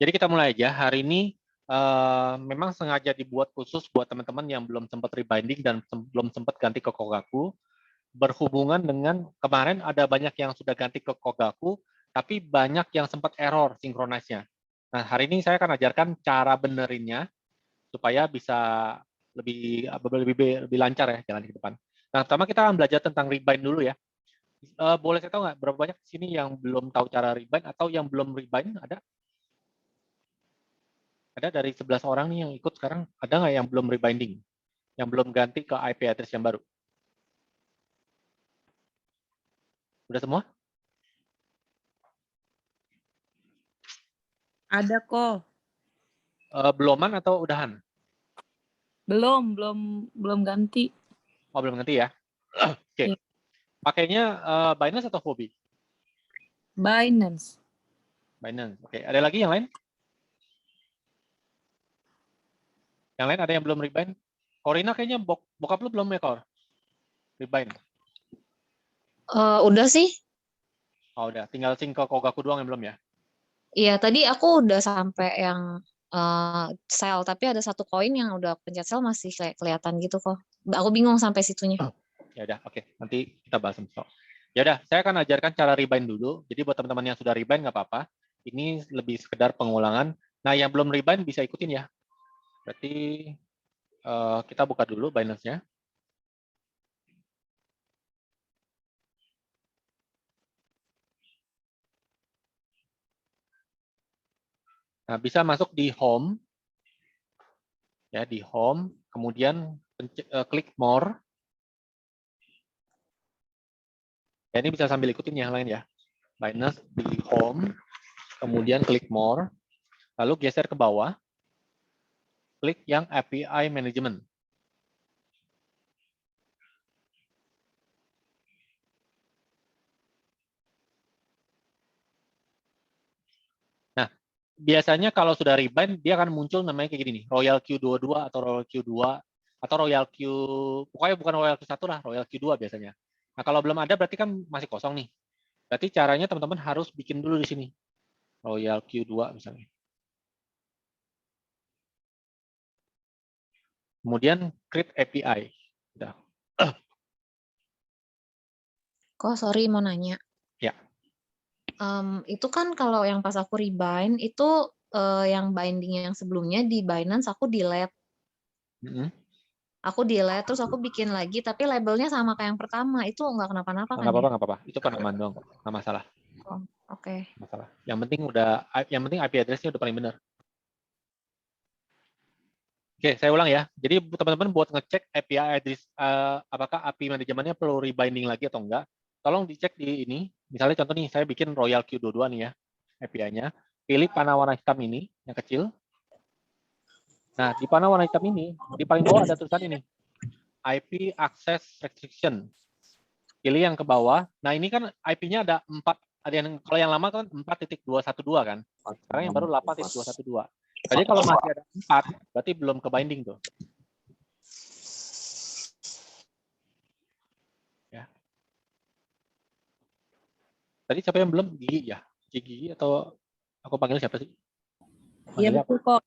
Jadi kita mulai aja. Hari ini memang sengaja dibuat khusus buat teman-teman yang belum sempat rebinding dan belum sempat ganti ke Kogaku. Berhubungan dengan kemarin ada banyak yang sudah ganti ke Kogaku, tapi banyak yang sempat error sinkronisnya. Nah, hari ini saya akan ajarkan cara benerinnya supaya bisa lebih lancar ya jalan ke depan. Nah, pertama kita akan belajar tentang rebind dulu ya. Boleh saya tahu nggak berapa banyak di sini yang belum tahu cara rebind atau yang belum rebind? Ada dari 11 orang nih yang ikut sekarang, ada nggak yang belum rebinding? Yang belum ganti ke IP address yang baru? Udah semua? Ada kok. Beloman atau udahan? Belum ganti. Oh, belum ganti ya? Oke. Ya. Pakainya Binance atau Huobi? Binance. Binance. Oke. Ada lagi yang lain? Yang lain ada yang belum rebind? Corina kayaknya bokap lu belum ya, Kor? Rebind. Udah sih. Oh, udah. Tinggal sync ke Kogaku doang yang belum ya? Iya, tadi aku udah sampai yang sell, tapi ada satu koin yang udah pencet sell masih kayak kelihatan gitu kok. Aku bingung sampai situnya. Ya udah, oke. Nanti kita bahas besok. Ya udah, saya akan ajarkan cara rebind dulu. Jadi buat teman-teman yang sudah rebind nggak apa-apa. Ini lebih sekedar pengulangan. Nah, yang belum rebind bisa ikutin ya. Berarti kita buka dulu Binance-nya. Nah, bisa masuk di home, ya di home, kemudian klik more. Ya, ini bisa sambil ikutin yang lain ya. Binance di home, kemudian klik more, lalu geser ke bawah, klik yang API Management. Nah, biasanya kalau sudah rebind, dia akan muncul namanya kayak gini nih, Royal Q22 atau Royal Q2, atau Royal Q, pokoknya bukan Royal Q1 lah, Royal Q2 biasanya. Nah, kalau belum ada berarti kan masih kosong nih. Berarti caranya teman-teman harus bikin dulu di sini. Royal Q2 misalnya. Kemudian create API. Udah. Kok sorry mau nanya. Ya. Itu kan kalau yang pas aku rebind itu yang binding yang sebelumnya di Binance aku delete. Aku delete terus aku bikin lagi tapi labelnya sama kayak yang pertama. Itu nggak kenapa-napa kan ya? Nggak apa-apa. Itu penamaan doang kok. Nggak masalah. Oh, oke. Masalah. Yang penting IP address-nya udah paling benar. Oke, saya ulang ya. Jadi teman-teman buat ngecek API address, apakah API manajemennya perlu rebinding lagi atau enggak, tolong dicek di ini. Misalnya contoh nih, saya bikin Royal Q22 nih ya, API-nya. Pilih panah warna hitam ini, yang kecil. Nah, di panah warna hitam ini, di paling bawah ada tulisan ini, IP Access Restriction. Pilih yang ke bawah. Nah, ini kan IP-nya ada 4. Ada yang, kalau yang lama kan 4.212 kan. Sekarang yang baru 8.212. Jadi kalau masih ada 4, berarti belum ke binding tuh. Ya. Tadi siapa yang belum? Gigi ya? Gigi atau aku panggil siapa sih? Iya betul kok.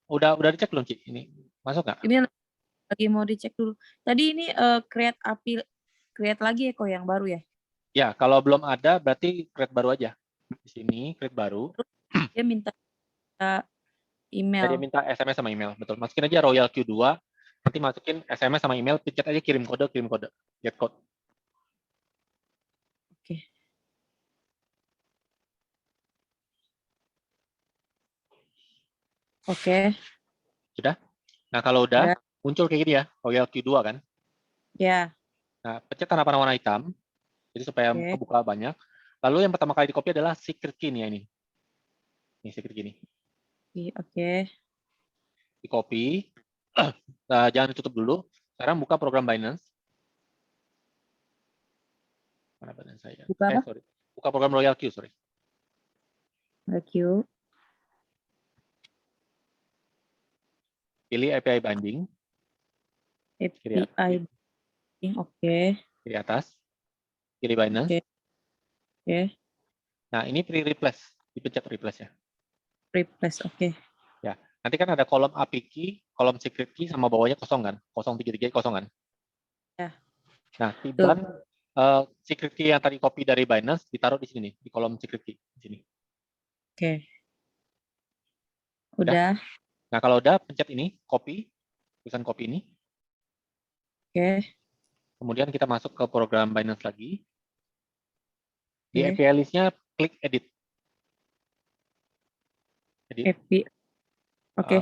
Udah dicek belum, Ci? Ini masuk nggak? Ini lagi mau dicek dulu. Tadi ini create lagi ya kok yang baru ya? Ya, kalau belum ada berarti create baru aja. Di sini create baru. Dia minta email. Dia minta SMS sama email, betul. Masukin aja Royal Q2, nanti masukin SMS sama email, pencet aja kirim kode, get code. Oke. Oke. Sudah? Nah, kalau udah, muncul kayak gini ya, Royal Q2 kan. Ya. Nah, pencet tanda panah warna hitam, jadi supaya kebuka banyak. Lalu yang pertama kali di copy adalah secret key nih, ini. Ini secret key nih. Oke. Di copy. Nah, jangan ditutup dulu. Sekarang buka program Binance. Mana Binance saya? Buka apa? Sorry. Buka program Royal Q, sorry. Royal Q. Pilih API binding. API binding, oke. Kiri atas. Pilih Binance. Oke. Nah, ini pre-replace. Dipencet replace ya. Replace, oke. Ya, nanti kan ada kolom API key, kolom secret key sama bawahnya kosong kan? 033 kosong kan? Ya. Nah, Tuh. Tiban secret key yang tadi copy dari Binance ditaruh di sini nih, di kolom secret key di sini. Oke. Udah. Nah, kalau udah pencet ini, copy, tulisan copy ini. Oke. Kemudian kita masuk ke program Binance lagi. Di Oke. API list-nya klik edit. Edit. Happy. Oke.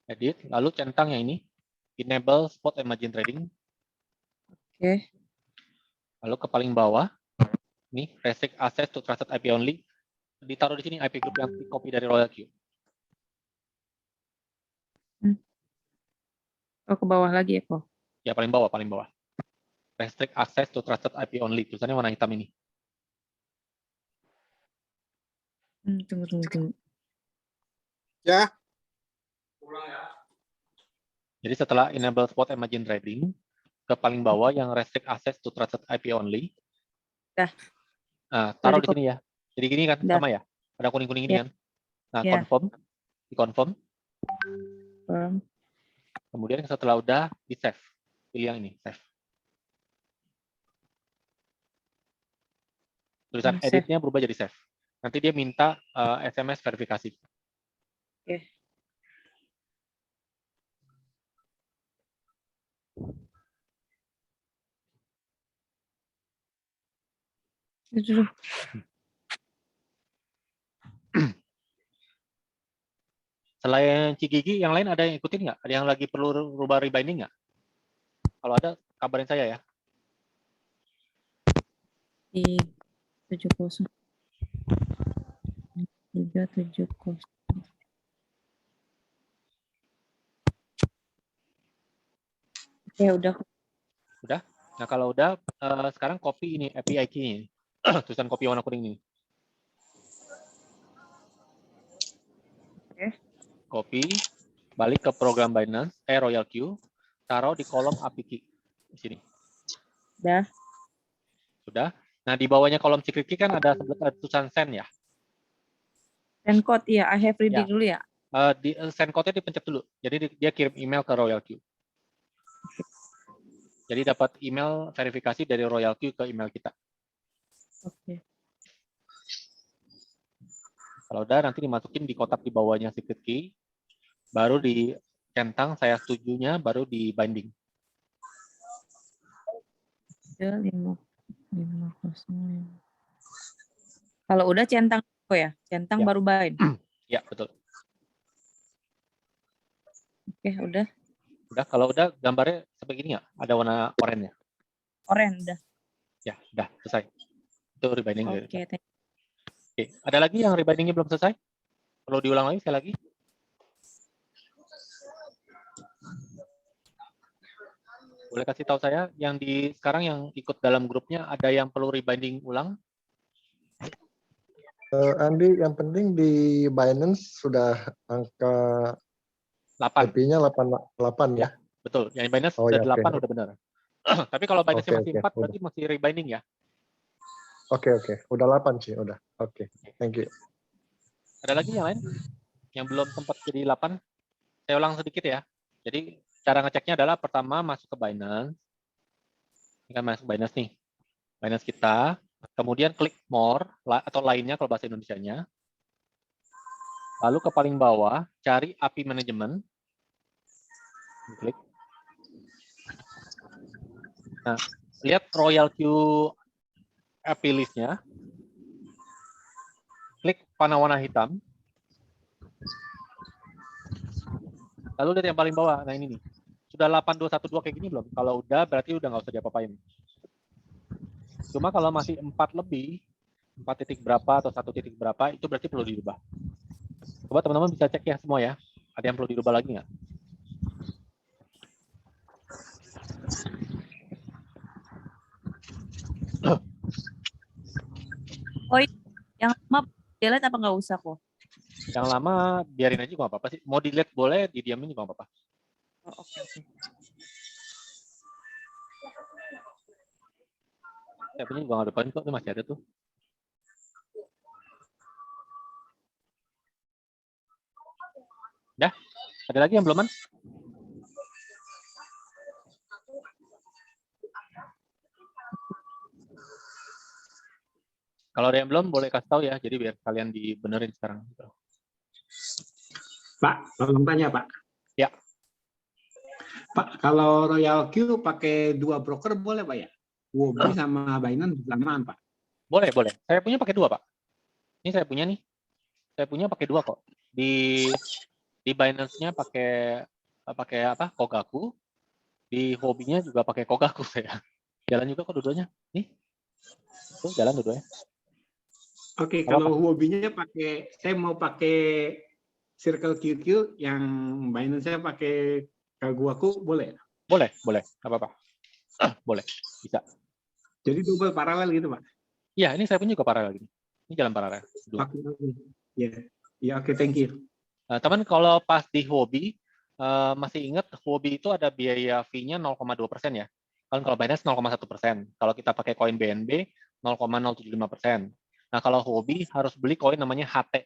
Edit, lalu centang yang ini, enable spot and margin trading. Oke. Lalu ke paling bawah, ini restrict access to trusted IP only. Ditaruh di sini IP group yang copy dari Royal Q. Oh, ke bawah lagi ya kok. Ya, paling bawah, paling bawah. Restrict access to trusted IP only. Tulisannya warna hitam ini. Tunggu. Ya. Jadi setelah enable spot and margin trading, ke paling bawah yang restrict access to trusted IP only. Dah. Nah, taruh di Jadi sini ya. Jadi gini kan, Dah. sama ya. Ada kuning-kuning ini Ya. kan. Nah, Ya. confirm. Di-confirm. Um, Kemudian setelah udah, di-save. Pilih yang ini, save. Tulisan Save. editnya berubah jadi save. Nanti dia minta SMS verifikasi. Oke. Aduh. Selain Cikigi, yang lain ada yang ikutin nggak? Ada yang lagi perlu rubah rebinding nggak? Kalau ada, kabarin saya ya. Di 70. 370. Oke, udah. Udah? Nah, kalau udah, sekarang copy ini, API key-nya. Tulisan copy warna kuning ini. Oke. Copy, balik ke program Binance, Royal Q, taruh di kolom API key. Di sini. Udah. Sudah. Nah, di bawahnya kolom secret key kan ada tulisan send ya. Send code, iya. I have ready Ya. dulu ya. Di send code-nya dipencet dulu. Jadi dia kirim email ke Royal Q. Jadi dapat email verifikasi dari Royal Q ke email kita. Oke. Kalau udah nanti dimasukin di kotak di bawahnya secret key, baru dicentang saya setujunya, baru di binding. 550. Kalau udah centang ya, centang Ya. baru bind. Ya, betul. Oke, udah. Udah, kalau udah gambarnya sebegini nggak? Ada warna oranye. Oren udah. Ya, udah selesai. Itu rebinding. Oke, Oke, ada lagi yang rebindingnya belum selesai? Perlu diulang lagi sekali lagi? Boleh kasih tahu saya yang sekarang yang ikut dalam grupnya ada yang perlu rebinding ulang? Andi, yang penting di Binance sudah angka 8. IP-nya 88 ya? Betul, yang Binance Oh sudah ya, 8 oke. udah benar. Tapi kalau Binance masih 4 udah. berarti masih rebinding ya? Oke. Udah 8 sih, udah. Oke, thank you. Ada lagi yang lain? Yang belum sempat jadi 8? Saya ulang sedikit ya. Jadi cara ngeceknya adalah pertama masuk ke Binance. Ini kan masuk Binance nih. Binance kita. Kemudian klik more atau lainnya kalau bahasa Indonesianya. Lalu ke paling bawah cari API Management. Klik. Nah, lihat Royal Q API list-nya. Klik panah warna hitam. Lalu lihat yang paling bawah. Nah ini nih. Sudah 8212 kayak gini belum? Kalau udah berarti udah nggak usah diapa-apain. Cuma kalau masih 4 lebih, 4 titik berapa atau 1 titik berapa, itu berarti perlu dirubah. Coba teman-teman bisa cek ya semua ya. Ada yang perlu dirubah lagi nggak? Oh, yang lama delete apa nggak usah kok? Yang lama biarin aja nggak apa-apa sih. Mau delete boleh, didiamin juga nggak apa-apa. Oh, oke. Tab-nya juga nggak depan kok, itu masih ada tuh. Ada lagi yang belum, Man? Kalau ada yang belum, boleh kasih tahu ya. Jadi biar kalian dibenerin sekarang. Pak, tolong tanya Pak. Ya. Pak, kalau Royal Q pakai 2 broker boleh Pak ya? Huobi sama Binance bersamaan Pak. Boleh, boleh. Saya punya pakai 2, Pak. Ini saya punya nih. Saya punya pakai 2 kok. Di Binance-nya pakai apa? Kogaku. Di Huobi-nya juga pakai Kogaku saya. Jalan juga kok dua-duanya. Nih. Tuh, jalan dua-duanya. Oke, Apa-apa. kalau Huobi-nya pakai, saya mau pakai Circle QQ, yang Binance-nya pakai Kaguaku, boleh? Boleh, boleh. Nggak apa-apa. Boleh, bisa. Jadi double paralel gitu Pak? Iya, ini saya punya juga paralel gini. Ini jalan paralel. Dua. Oke. Ya, ya oke, thank you. Teman, kalau pas di Huobi, masih ingat Huobi itu ada biaya fee-nya 0,2% ya. Kalau Binance 0,1%. Kalau kita pakai koin BNB 0,075%. Nah, kalau Huobi harus beli koin namanya HT.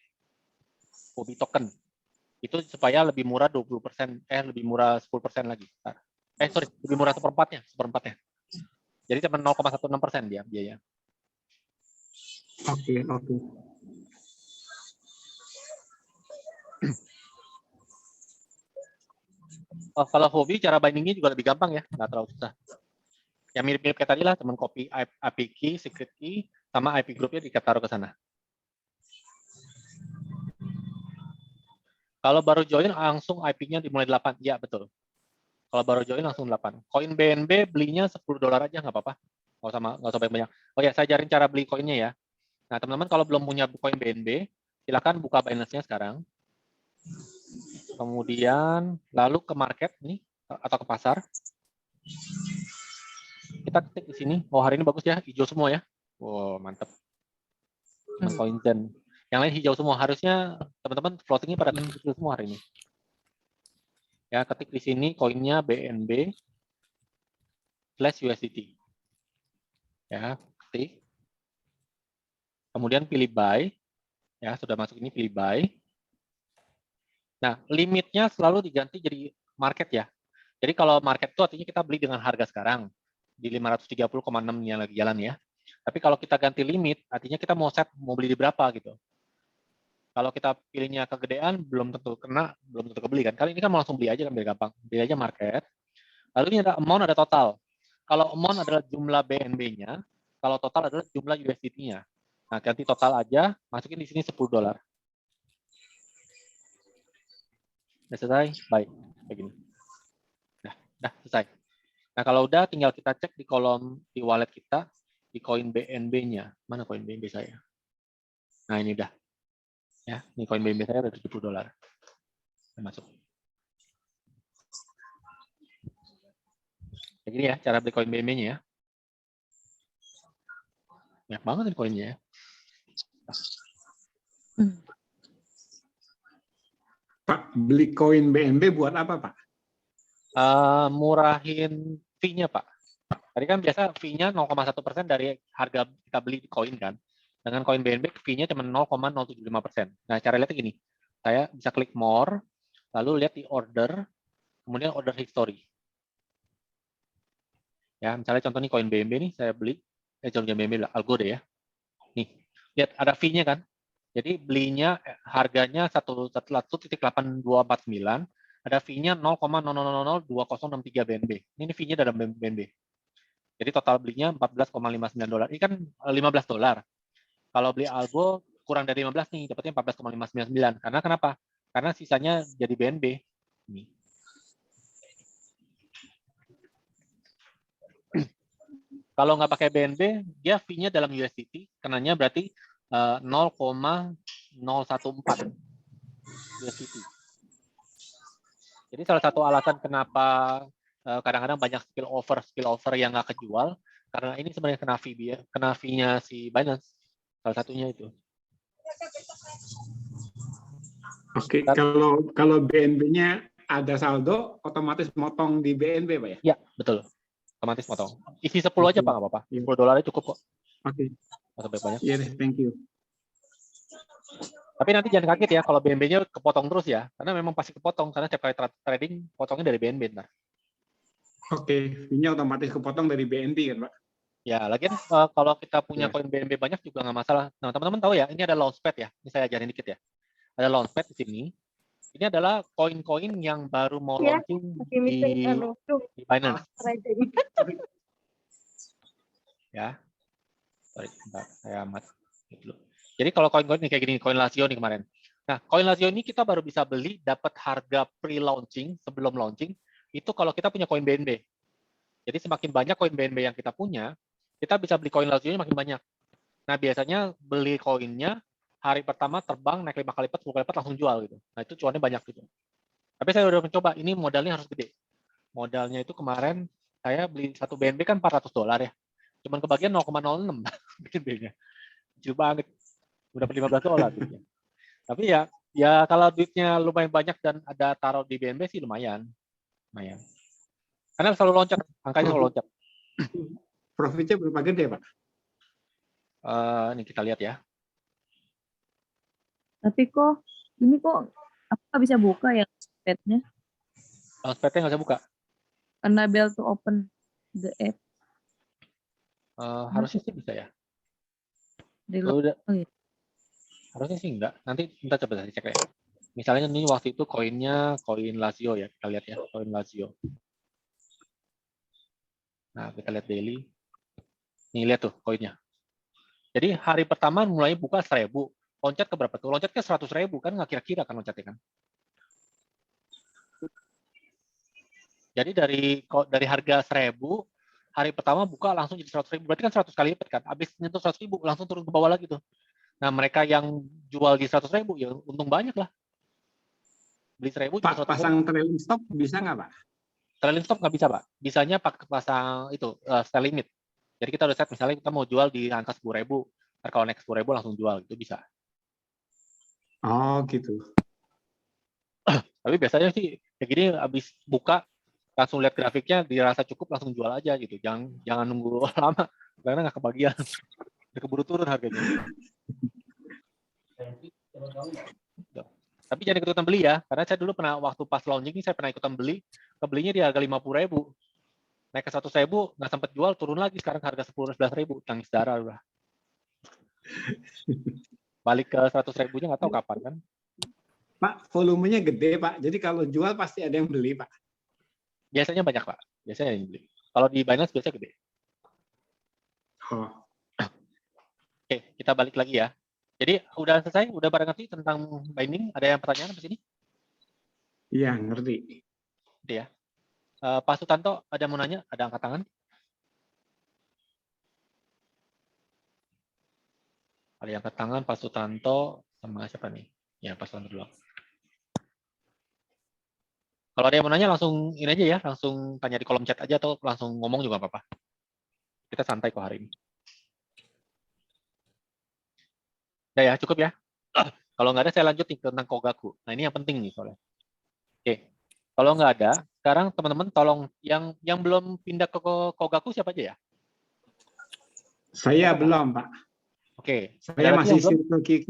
Huobi token. Itu supaya lebih murah 20%, lebih murah 10% lagi. Lebih murah seperempatnya. Jadi cuma 0,16% dia biaya. Oke. Oh, kalau Huobi cara bindingnya juga lebih gampang ya, nggak terlalu susah. Yang mirip-mirip kayak tadi lah, teman copy IP key, secret key, sama IP groupnya ditaruh ke sana. Kalau baru join langsung IP-nya dimulai 8, ya betul. Kalau baru join langsung 8. Koin BNB belinya $10 aja nggak apa-apa. Nggak usah banyak-banyak. Oh ya, saya ajarin cara beli koinnya ya. Nah, teman-teman kalau belum punya koin BNB, silakan buka Binance-nya sekarang. Kemudian lalu ke market nih atau ke pasar. Kita ketik di sini. Oh, hari ini bagus ya, hijau semua ya. Wow, mantap. Koin Zen. Yang lain hijau semua. Harusnya teman-teman floating-nya pada kecil semua hari ini. Ya, ketik di sini koinnya BNB /USDT. Ya, ketik. Kemudian pilih buy. Ya, sudah masuk ini pilih buy. Nah, limitnya selalu diganti jadi market ya. Jadi kalau market itu artinya kita beli dengan harga sekarang di 530,6 yang lagi jalan ya. Tapi kalau kita ganti limit, artinya kita mau beli di berapa gitu. Kalau kita pilihnya kegedean, belum tentu kena, belum tentu kebeli kan. Kali ini kan mau langsung beli aja kan biar gampang. Beli aja market. Lalu ini ada amount, ada total. Kalau amount adalah jumlah BNB-nya, kalau total adalah jumlah USDT-nya. Nah, ganti total aja, masukin di sini $10. Udah selesai? Baik, kayak gini. Dah selesai. Nah, kalau udah tinggal kita cek di kolom di wallet kita, di koin BNB-nya. Mana koin BNB saya? Nah, ini udah. Ya, ini koin BNB saya udah $70. Masuk. Kayak gini ya, cara beli koin BNB-nya ya. Banyak banget nih koinnya ya. Pak, beli koin BNB buat apa Pak? Murahin fee-nya, Pak. Tadi kan biasa fee-nya 0,1% dari harga kita beli koin kan. Dengan koin BNB fee-nya cuma 0,075%. Nah, cara lihatnya gini. Saya bisa klik more, lalu lihat di order, kemudian order history. Ya, misalnya contoh nih koin BNB nih saya beli, contohnya BNB lah, Algo deh ya. Nih, lihat ada fee-nya kan. Jadi belinya harganya 1.8249, ada fee-nya 0,000263 BNB. Ini fee-nya dalam BNB. Jadi total belinya $14,59. Ini kan $15. Kalau beli Algo kurang dari 15 nih, dapatnya 14,599. Karena kenapa? Karena sisanya jadi BNB. Ini. Kalau nggak pakai BNB, dia fee-nya dalam USDT, kenanya berarti 0,014 USDT. Jadi salah satu alasan kenapa kadang-kadang banyak skill over yang nggak kejual, karena ini sebenarnya kena fee-nya si Binance. Salah satunya itu. Oke, kalau BNB-nya ada saldo, otomatis motong di BNB, Pak ya? Iya, betul. Otomatis motong. Isi 10 aja, Pak, nggak apa-apa. $10 cukup kok. Oke. Nggak usah banyak. Iya deh, thank you. Tapi nanti jangan kaget ya kalau BNB-nya kepotong terus ya, karena memang pasti kepotong karena setiap kali trading potongnya dari BNB ntar. Oke, ini otomatis kepotong dari BNB kan, Pak? Ya, lagian kalau kita punya Ya. koin BNB banyak juga nggak masalah. Nah, teman-teman tahu ya, ini ada launchpad ya. Ini saya ajarin dikit ya. Ada launchpad di sini. Ini adalah koin-koin yang baru mau Ya, launching masih di Binance ya. Sorry, bentar, saya amat dulu. Jadi kalau koin-koin ini kayak gini, koin Lazio nih kemarin. Nah, koin Lazio ini kita baru bisa beli dapat harga pre-launching sebelum launching itu kalau kita punya koin BNB. Jadi semakin banyak koin BNB yang kita punya, kita bisa beli koin Lazio-nya makin banyak. Nah, biasanya beli koinnya hari pertama terbang naik 5 kali lipat, 10 kali lipat langsung jual gitu. Nah, itu cuannya banyak gitu. Tapi saya udah mencoba, ini modalnya harus gede. Modalnya itu kemarin saya beli satu BNB kan $400 ya. Cuman kebagian 0,06 BNB-nya. Kecil banget. Udah dapat $15 duitnya. Tapi ya kalau duitnya lumayan banyak dan ada taruh di BNB sih lumayan. Lumayan. Karena selalu loncat, angkanya selalu loncat. Profitnya berapa gede, Pak? Ini kita lihat ya. Tapi kok ini kok aku nggak bisa buka ya petnya Launchpad-nya nggak bisa buka. unable to open the app. Harusnya sih bisa ya. Reload. Udah. Oh, iya. Harusnya sih enggak. Nanti kita coba cek ya. Misalnya ini waktu itu koinnya koin Lazio ya. Kita lihat ya, koin Lazio. Nah, kita lihat daily. Nih, lihat tuh koinnya. Jadi hari pertama mulai buka 1.000. Loncat ke berapa tuh? Loncat ke 100.000 kan nggak kira-kira kan loncatnya kan. Jadi dari harga 1.000, hari pertama buka langsung jadi 100.000. Berarti kan 100 kali lipat kan. Habis nyentuh 100.000 langsung turun ke bawah lagi tuh. Nah, mereka yang jual di 100.000 ya untung banyak lah. Beli 1.000 jual Pak, 100.000. pasang trailing stop bisa nggak, Pak? Trailing stop nggak bisa, Pak. Bisanya pakai pasang itu sell limit. Jadi kita udah set misalnya kita mau jual di angka 10.000. Ntar kalau naik 10.000 langsung jual itu bisa. Oh, gitu. Tapi biasanya sih kayak gini habis buka langsung lihat grafiknya dirasa cukup langsung jual aja gitu. Jangan nunggu lama karena nggak kebagian. Udah keburu turun harganya. Tapi jangan ikutan beli ya, karena saya dulu pernah waktu pas launching ini saya pernah ikutan beli, kebelinya di harga 50.000, naik ke 100.000 nggak sempat jual, turun lagi sekarang harga 10-11.000, tangis darah udah. Balik ke 100.000-nya nggak tahu kapan kan? Pak, volumenya gede, Pak. Jadi kalau jual pasti ada yang beli, Pak. Biasanya banyak Pak, biasanya yang beli. Kalau di Binance biasanya gede. Oh, Oke, kita balik lagi ya. Jadi udah selesai, udah pada ngerti tentang binding? Ada yang pertanyaan di sini? iya, ngerti. Gitu ya. Pak Sutanto ada mau nanya? Ada angkat tangan? Ada yang angkat tangan, Pak Sutanto sama siapa nih? Ya, Pak Sutanto dulu. Kalau ada yang mau nanya langsung ini aja ya, langsung tanya di kolom chat aja atau langsung ngomong juga apa-apa. Kita santai kok hari ini. Udah ya, cukup ya. Kalau nggak ada saya lanjut nih tentang Kogaku. Nah ini yang penting nih soalnya. Oke, kalau nggak ada, sekarang teman-teman tolong yang belum pindah ke Kogaku siapa aja ya? Saya belum, Pak. Oke, Saya ada lagi masih yang belum? Circle QQ.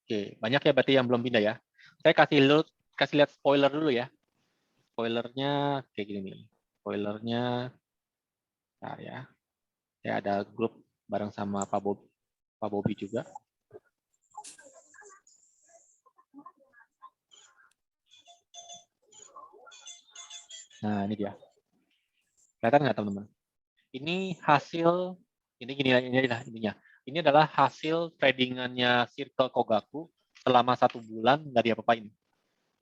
Oke, banyak ya berarti yang belum pindah ya. Saya kasih lihat spoiler dulu ya. Spoilernya kayak gini nih. Spoilernya, nah ya. Saya ada grup bareng sama Pak Bobby juga. Nah ini dia. Kelihatan nggak teman-teman? Ini hasil, inilah ininya. Ini adalah hasil tradingannya Circle Kogaku selama 1 bulan nggak diapa-apain.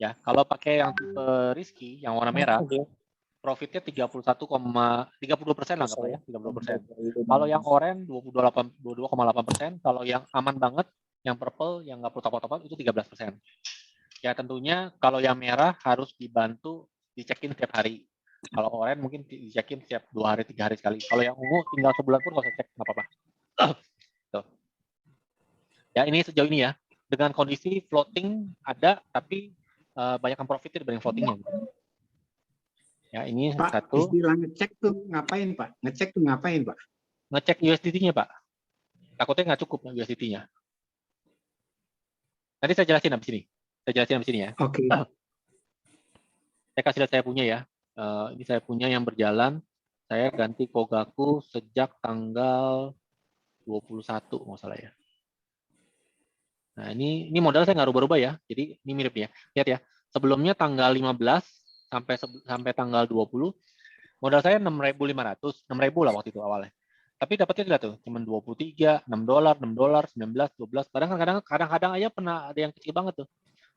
Ya, kalau pakai yang tipe risky, yang warna merah, profitnya 32% lah nggak ya, 32%. Kalau yang oranye 22,8%, kalau yang aman banget, yang purple, yang nggak perlu top-up itu 13%. Ya tentunya kalau yang merah harus dibantu dicekin setiap hari. Kalau oranye mungkin dicekin setiap 2 hari, 3 hari sekali. Kalau yang ungu tinggal sebulan pun nggak usah cek, nggak apa-apa. Tuh. Ya ini sejauh ini ya, dengan kondisi floating ada, tapi banyak yang profitnya dibanding floatingnya. Gitu. Ya ini Pak, satu. istilah ngecek tuh ngapain, Pak? Ngecek tuh ngapain, Pak? Ngecek USDT-nya Pak. Takutnya nggak cukup USDT-nya. Nanti saya jelasin habis ini. Saya jelasin habis ini ya. Oke. Saya kasih lihat saya punya ya. Ini saya punya yang berjalan. Saya ganti Kogaku sejak tanggal 21 nggak salah ya. Nah, ini modal saya nggak rubah-rubah ya. Jadi ini mirip ya. Lihat ya. Sebelumnya tanggal 15 sampai tanggal 20 modal saya 6.500, 6.000 lah waktu itu awalnya. Tapi dapatnya lihat tuh, cuma 23, $6, $6, 19, 12. Kadang-kadang aja pernah ada yang kecil banget tuh.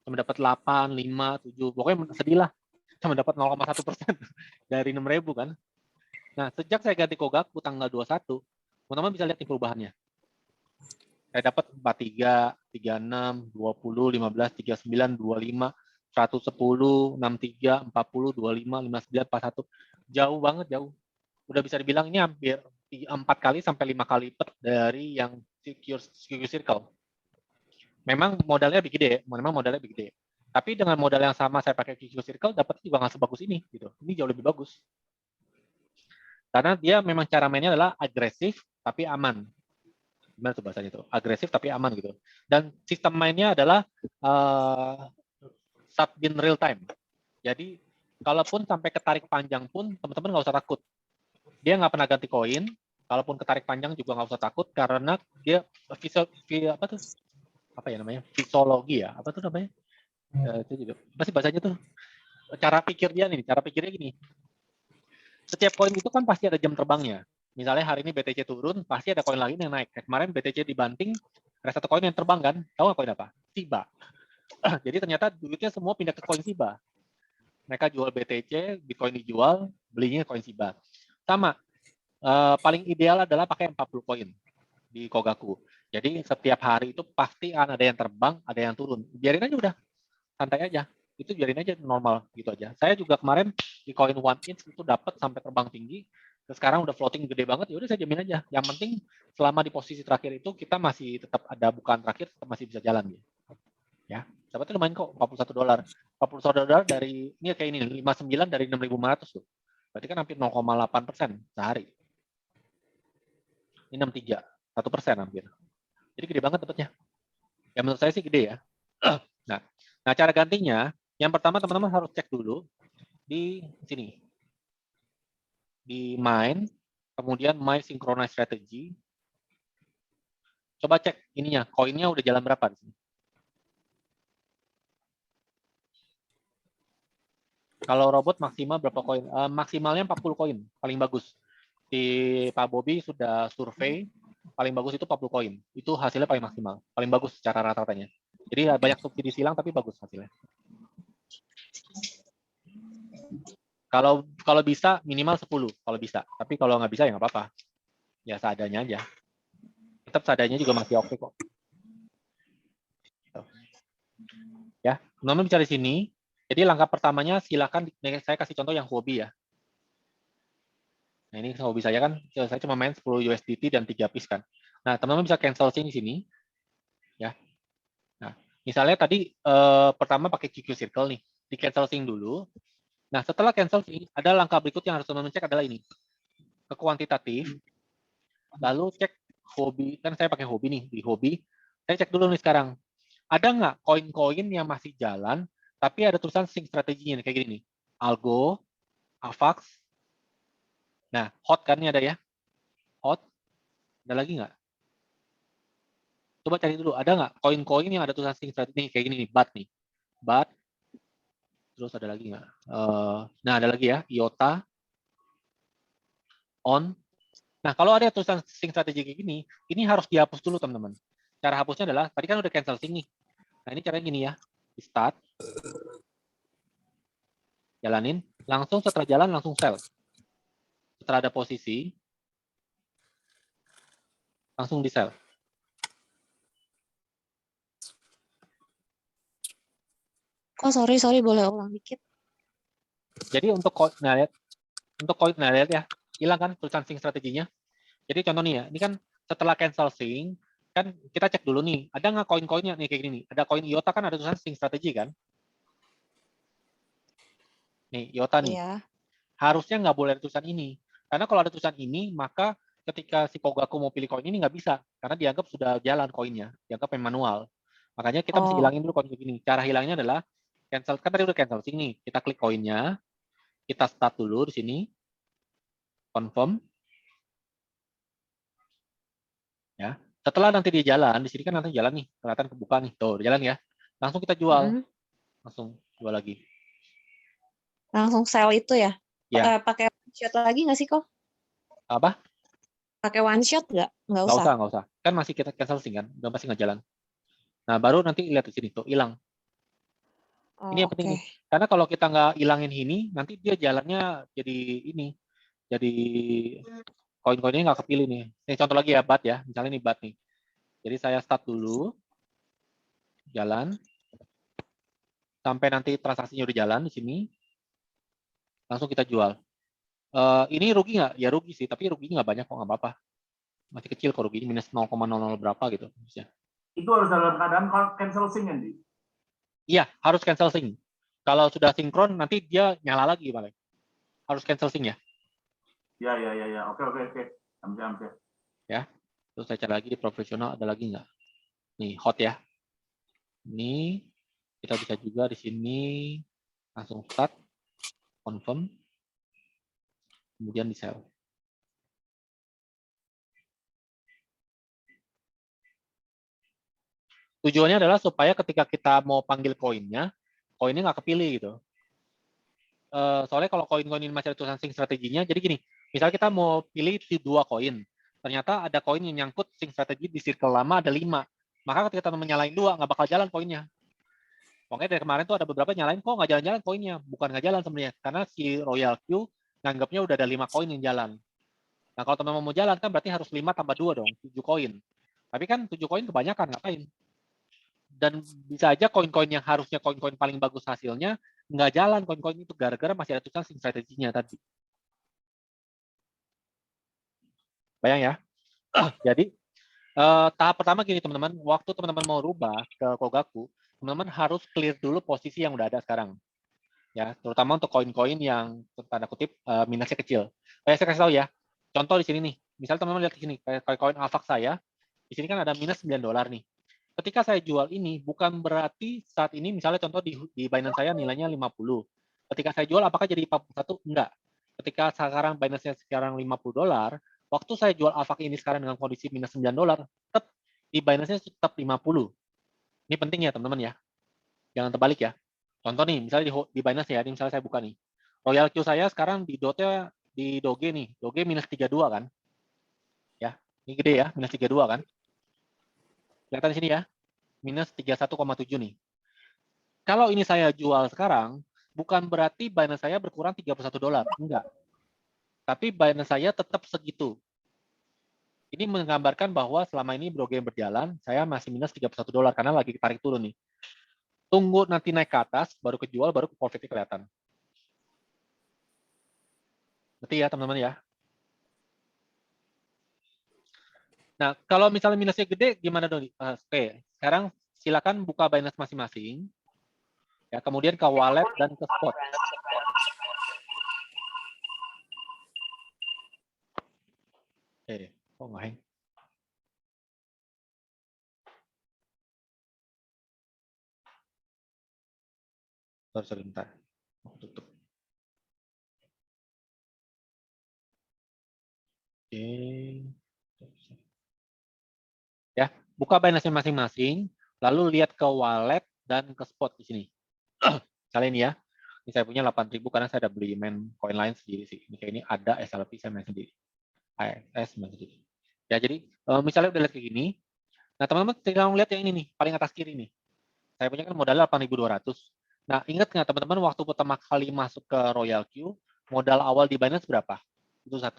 Cuma dapat 8, 5, 7. Pokoknya sedih lah. Cuma dapat 0,1% dari 6.000 kan. Nah, sejak saya ganti Kogaku tanggal 21, teman-teman bisa lihat nih perubahannya. Saya dapat 43, 36, 20, 15, 39, 25, 110, 63, 40, 25, 59, 41. Jauh banget, jauh. Udah bisa dibilang ini hampir 4 kali sampai 5 kali lipat dari yang QQ Circle. Memang modalnya lebih gede. Tapi dengan modal yang sama saya pakai QQ Circle, dapat juga nggak sebagus ini. Gitu. Ini jauh lebih bagus. Karena dia memang cara mainnya adalah agresif tapi aman. Gimana tuh bahasanya tuh? Agresif tapi aman gitu. Dan sistem mainnya adalah sub-bin real time. Jadi kalaupun sampai ketarik panjang pun teman-teman nggak usah takut. Dia nggak pernah ganti koin. Kalaupun ketarik panjang juga nggak usah takut karena dia fisiologi ya, apa tuh namanya? Itu juga. Masih bahasanya tuh cara pikirnya gini. Setiap koin itu kan pasti ada jam terbangnya. Misalnya hari ini BTC turun, pasti ada koin lain yang naik. Kemarin BTC dibanting, ada satu koin yang terbang kan? Tahu nggak koin apa? SIBA. Jadi ternyata duitnya semua pindah ke koin SIBA. Mereka jual BTC, Bitcoin dijual, belinya koin SIBA. Sama, paling ideal adalah pakai 40 koin di Kogaku. Jadi setiap hari itu pasti ada yang terbang, ada yang turun. Biarin aja udah, santai aja. Itu biarin aja normal gitu aja. Saya juga kemarin di koin 1inch itu dapat sampai terbang tinggi. Terus sekarang udah floating gede banget, ya udah saya jamin aja. Yang penting selama di posisi terakhir itu kita masih tetap ada bukaan terakhir, tetap masih bisa jalan gitu. Ya, dapatnya lumayan kok, $41. $41 dari ini kayak ini 59 dari 6.500 tuh. Berarti kan hampir 0,8% sehari. Ini 63, 1% hampir. Jadi gede banget dapatnya. Ya menurut saya sih gede ya. Nah, cara gantinya, yang pertama teman-teman harus cek dulu di sini. Di mine, kemudian my synchronize strategy. Coba cek ininya, koinnya udah jalan berapa di sini. Kalau robot maksimal berapa koin? Maksimalnya 40 koin, paling bagus. Di Pak Bobby sudah survei, paling bagus itu 40 koin. Itu hasilnya paling maksimal, paling bagus secara rata-ratanya. Jadi banyak subsidi silang tapi bagus hasilnya. Kalau bisa minimal 10 kalau bisa. Tapi kalau nggak bisa ya nggak apa-apa. Ya seadanya aja. Tetap seadanya juga masih oke kok. Ya, teman-teman bisa di sini. Jadi langkah pertamanya silakan saya kasih contoh yang hobi ya. Nah, ini hobi saya kan, saya cuma main 10 USDT dan 3 piece kan. Nah, teman-teman bisa cancel sing di sini. Ya. Nah, misalnya tadi pertama pakai QQ Circle nih. Di cancel sing dulu. Nah, setelah cancel sing, ada langkah berikut yang harus teman-teman cek adalah ini. Ke kuantitatif. Lalu cek hobi. Kan saya pakai hobi nih. Di hobi. Saya cek dulu nih sekarang. Ada nggak koin-koin yang masih jalan, tapi ada tulisan sync strateginya kayak gini nih. Algo, Avax. Nah, hot kan ini ada ya. Hot. Ada lagi nggak? Coba cari dulu, ada nggak koin-koin yang ada tulisan sync strategi nih, kayak gini nih, BAT nih. BAT. Terus ada lagi nggak? Nah, ada lagi ya, IOTA. ON. Nah, kalau ada tulisan sync strategi kayak gini, ini harus dihapus dulu, teman-teman. Cara hapusnya adalah, tadi kan udah cancel sync nih. Nah, ini caranya gini ya. Di start. Jalanin. Langsung setelah jalan, langsung sell. Setelah ada posisi, langsung di sell. Oh, sorry, boleh ulang dikit. Jadi untuk koin, nah lihat ya, hilang kan tulisan sync strateginya. Jadi contoh nih ya, ini kan setelah cancel sync, kan kita cek dulu nih, ada nggak koin-koinnya nih kayak gini nih. Ada koin IOTA kan ada tulisan sync strategi kan? Nih, IOTA nih. Iya. Harusnya nggak boleh ada tulisan ini. Karena kalau ada tulisan ini, maka ketika si Kogaku mau pilih koin ini nggak bisa. Karena dianggap sudah jalan koinnya. Dianggap manual. Makanya kita mesti Oh. hilangin dulu koin begini. Cara hilangnya adalah cancel, kan tadi udah cancel sing nih. Kita klik koinnya, kita start dulu di sini, confirm. Ya. Setelah nanti dia jalan, di sini kan nanti jalan nih, kelihatan kebuka nih, tuh jalan ya. Langsung kita jual, Mm-mm. langsung jual lagi. Langsung sell itu ya? Ya. Pakai one shot lagi nggak sih kok? Apa? Pakai one shot nggak? Nggak Nggak usah. usah, nggak usah. Kan masih kita cancel sing kan, udah pasti nggak jalan. Nah, baru nanti lihat di sini tuh hilang. Ini yang Oh, penting oke. nih. Karena kalau kita nggak hilangin ini, nanti dia jalannya jadi ini, jadi koin-koinnya nggak kepilih nih. Ini contoh lagi ya, BAT ya. Misalnya ini BAT nih. Jadi saya start dulu, jalan, sampai nanti transaksinya udah jalan di sini, langsung kita jual. Ini rugi nggak? Ya rugi sih, tapi rugi nggak banyak kok, nggak apa-apa. Masih kecil kok rugi, minus 0,00 berapa gitu. Itu harus dalam keadaan cancel sync, Andy. Iya, harus cancel sync. Kalau sudah sinkron, nanti dia nyala lagi paling. Harus cancel sync ya. Ya. Oke. Siap. Ya. Terus saya cari lagi di profesional, ada lagi nggak? Nih, hot ya. Ini kita bisa juga di sini langsung start, confirm, kemudian di sell. Tujuannya adalah supaya ketika kita mau panggil koinnya nggak kepilih gitu. Soalnya kalau koin-koin ini masih ada tulisan sync strateginya, jadi gini, misalnya kita mau pilih 2 koin, ternyata ada koin yang nyangkut sync strategi di circle lama ada 5, maka ketika teman nyalain 2 nggak bakal jalan koinnya. Pokoknya dari kemarin tuh ada beberapa nyalain kok nggak jalan-jalan koinnya, bukan nggak jalan sebenarnya, karena si Royal Q nganggapnya udah ada 5 koin yang jalan. Nah kalau teman mau jalan kan berarti harus 5 tambah 2 dong, 7 koin. Tapi kan 7 koin kebanyakan, ngapain? Dan bisa aja koin-koin yang harusnya koin-koin paling bagus hasilnya nggak jalan koin-koin itu gara-gara masih ada tulisan sync strateginya tadi. Bayang ya. Jadi tahap pertama gini teman-teman, waktu teman-teman mau rubah ke Kogaku, teman-teman harus clear dulu posisi yang udah ada sekarang. Ya, terutama untuk koin-koin yang tanda kutip minusnya kecil. Saya kasih tahu ya. Contoh di sini nih. Misal teman-teman lihat di sini kayak koin Avax saya, di sini kan ada minus $9 nih. Ketika saya jual ini, bukan berarti saat ini misalnya contoh di Binance saya nilainya 50. Ketika saya jual apakah jadi 41? Enggak. Ketika sekarang Binance-nya sekarang $50, waktu saya jual AVAX ini sekarang dengan kondisi minus $9, tetap di Binance-nya tetap 50. Ini penting ya teman-teman ya. Jangan terbalik ya. Contoh nih, misalnya di Binance ya, ini misalnya saya buka nih. Royal Q saya sekarang di DOT-nya di Doge nih. Doge minus 32 kan. Ya, ini gede ya, minus 32 kan. Kelihatan di sini ya, minus 31,7 nih. Kalau ini saya jual sekarang, bukan berarti Binance saya berkurang $31, enggak. Tapi Binance saya tetap segitu. Ini menggambarkan bahwa selama ini Doge berjalan, saya masih minus $31 karena lagi tarik turun nih. Tunggu nanti naik ke atas, baru kejual, baru profitnya kelihatan. Ngerti ya teman-teman ya? Nah, kalau misalnya minusnya gede, gimana dong? Oke, sekarang silakan buka Binance masing-masing. Ya, kemudian ke wallet dan ke spot. Kok nggak hang? Sorry, bentar. Aku tutup. Oke. Ya, buka Binance masing-masing, lalu lihat ke wallet dan ke spot di sini. Kali ini ya, ini saya punya 8.000 karena saya ada beli main coin lain sendiri sih. Ini kayak ini ada SLP saya main sendiri. AFS main sendiri. Ya, jadi misalnya udah lihat kayak gini. Nah, teman-teman tinggal lihat yang ini nih, paling atas kiri nih. Saya punya kan modalnya 8.200. Nah, ingat nggak teman-teman waktu pertama kali masuk ke Royal Q, modal awal di Binance berapa? Itu 1.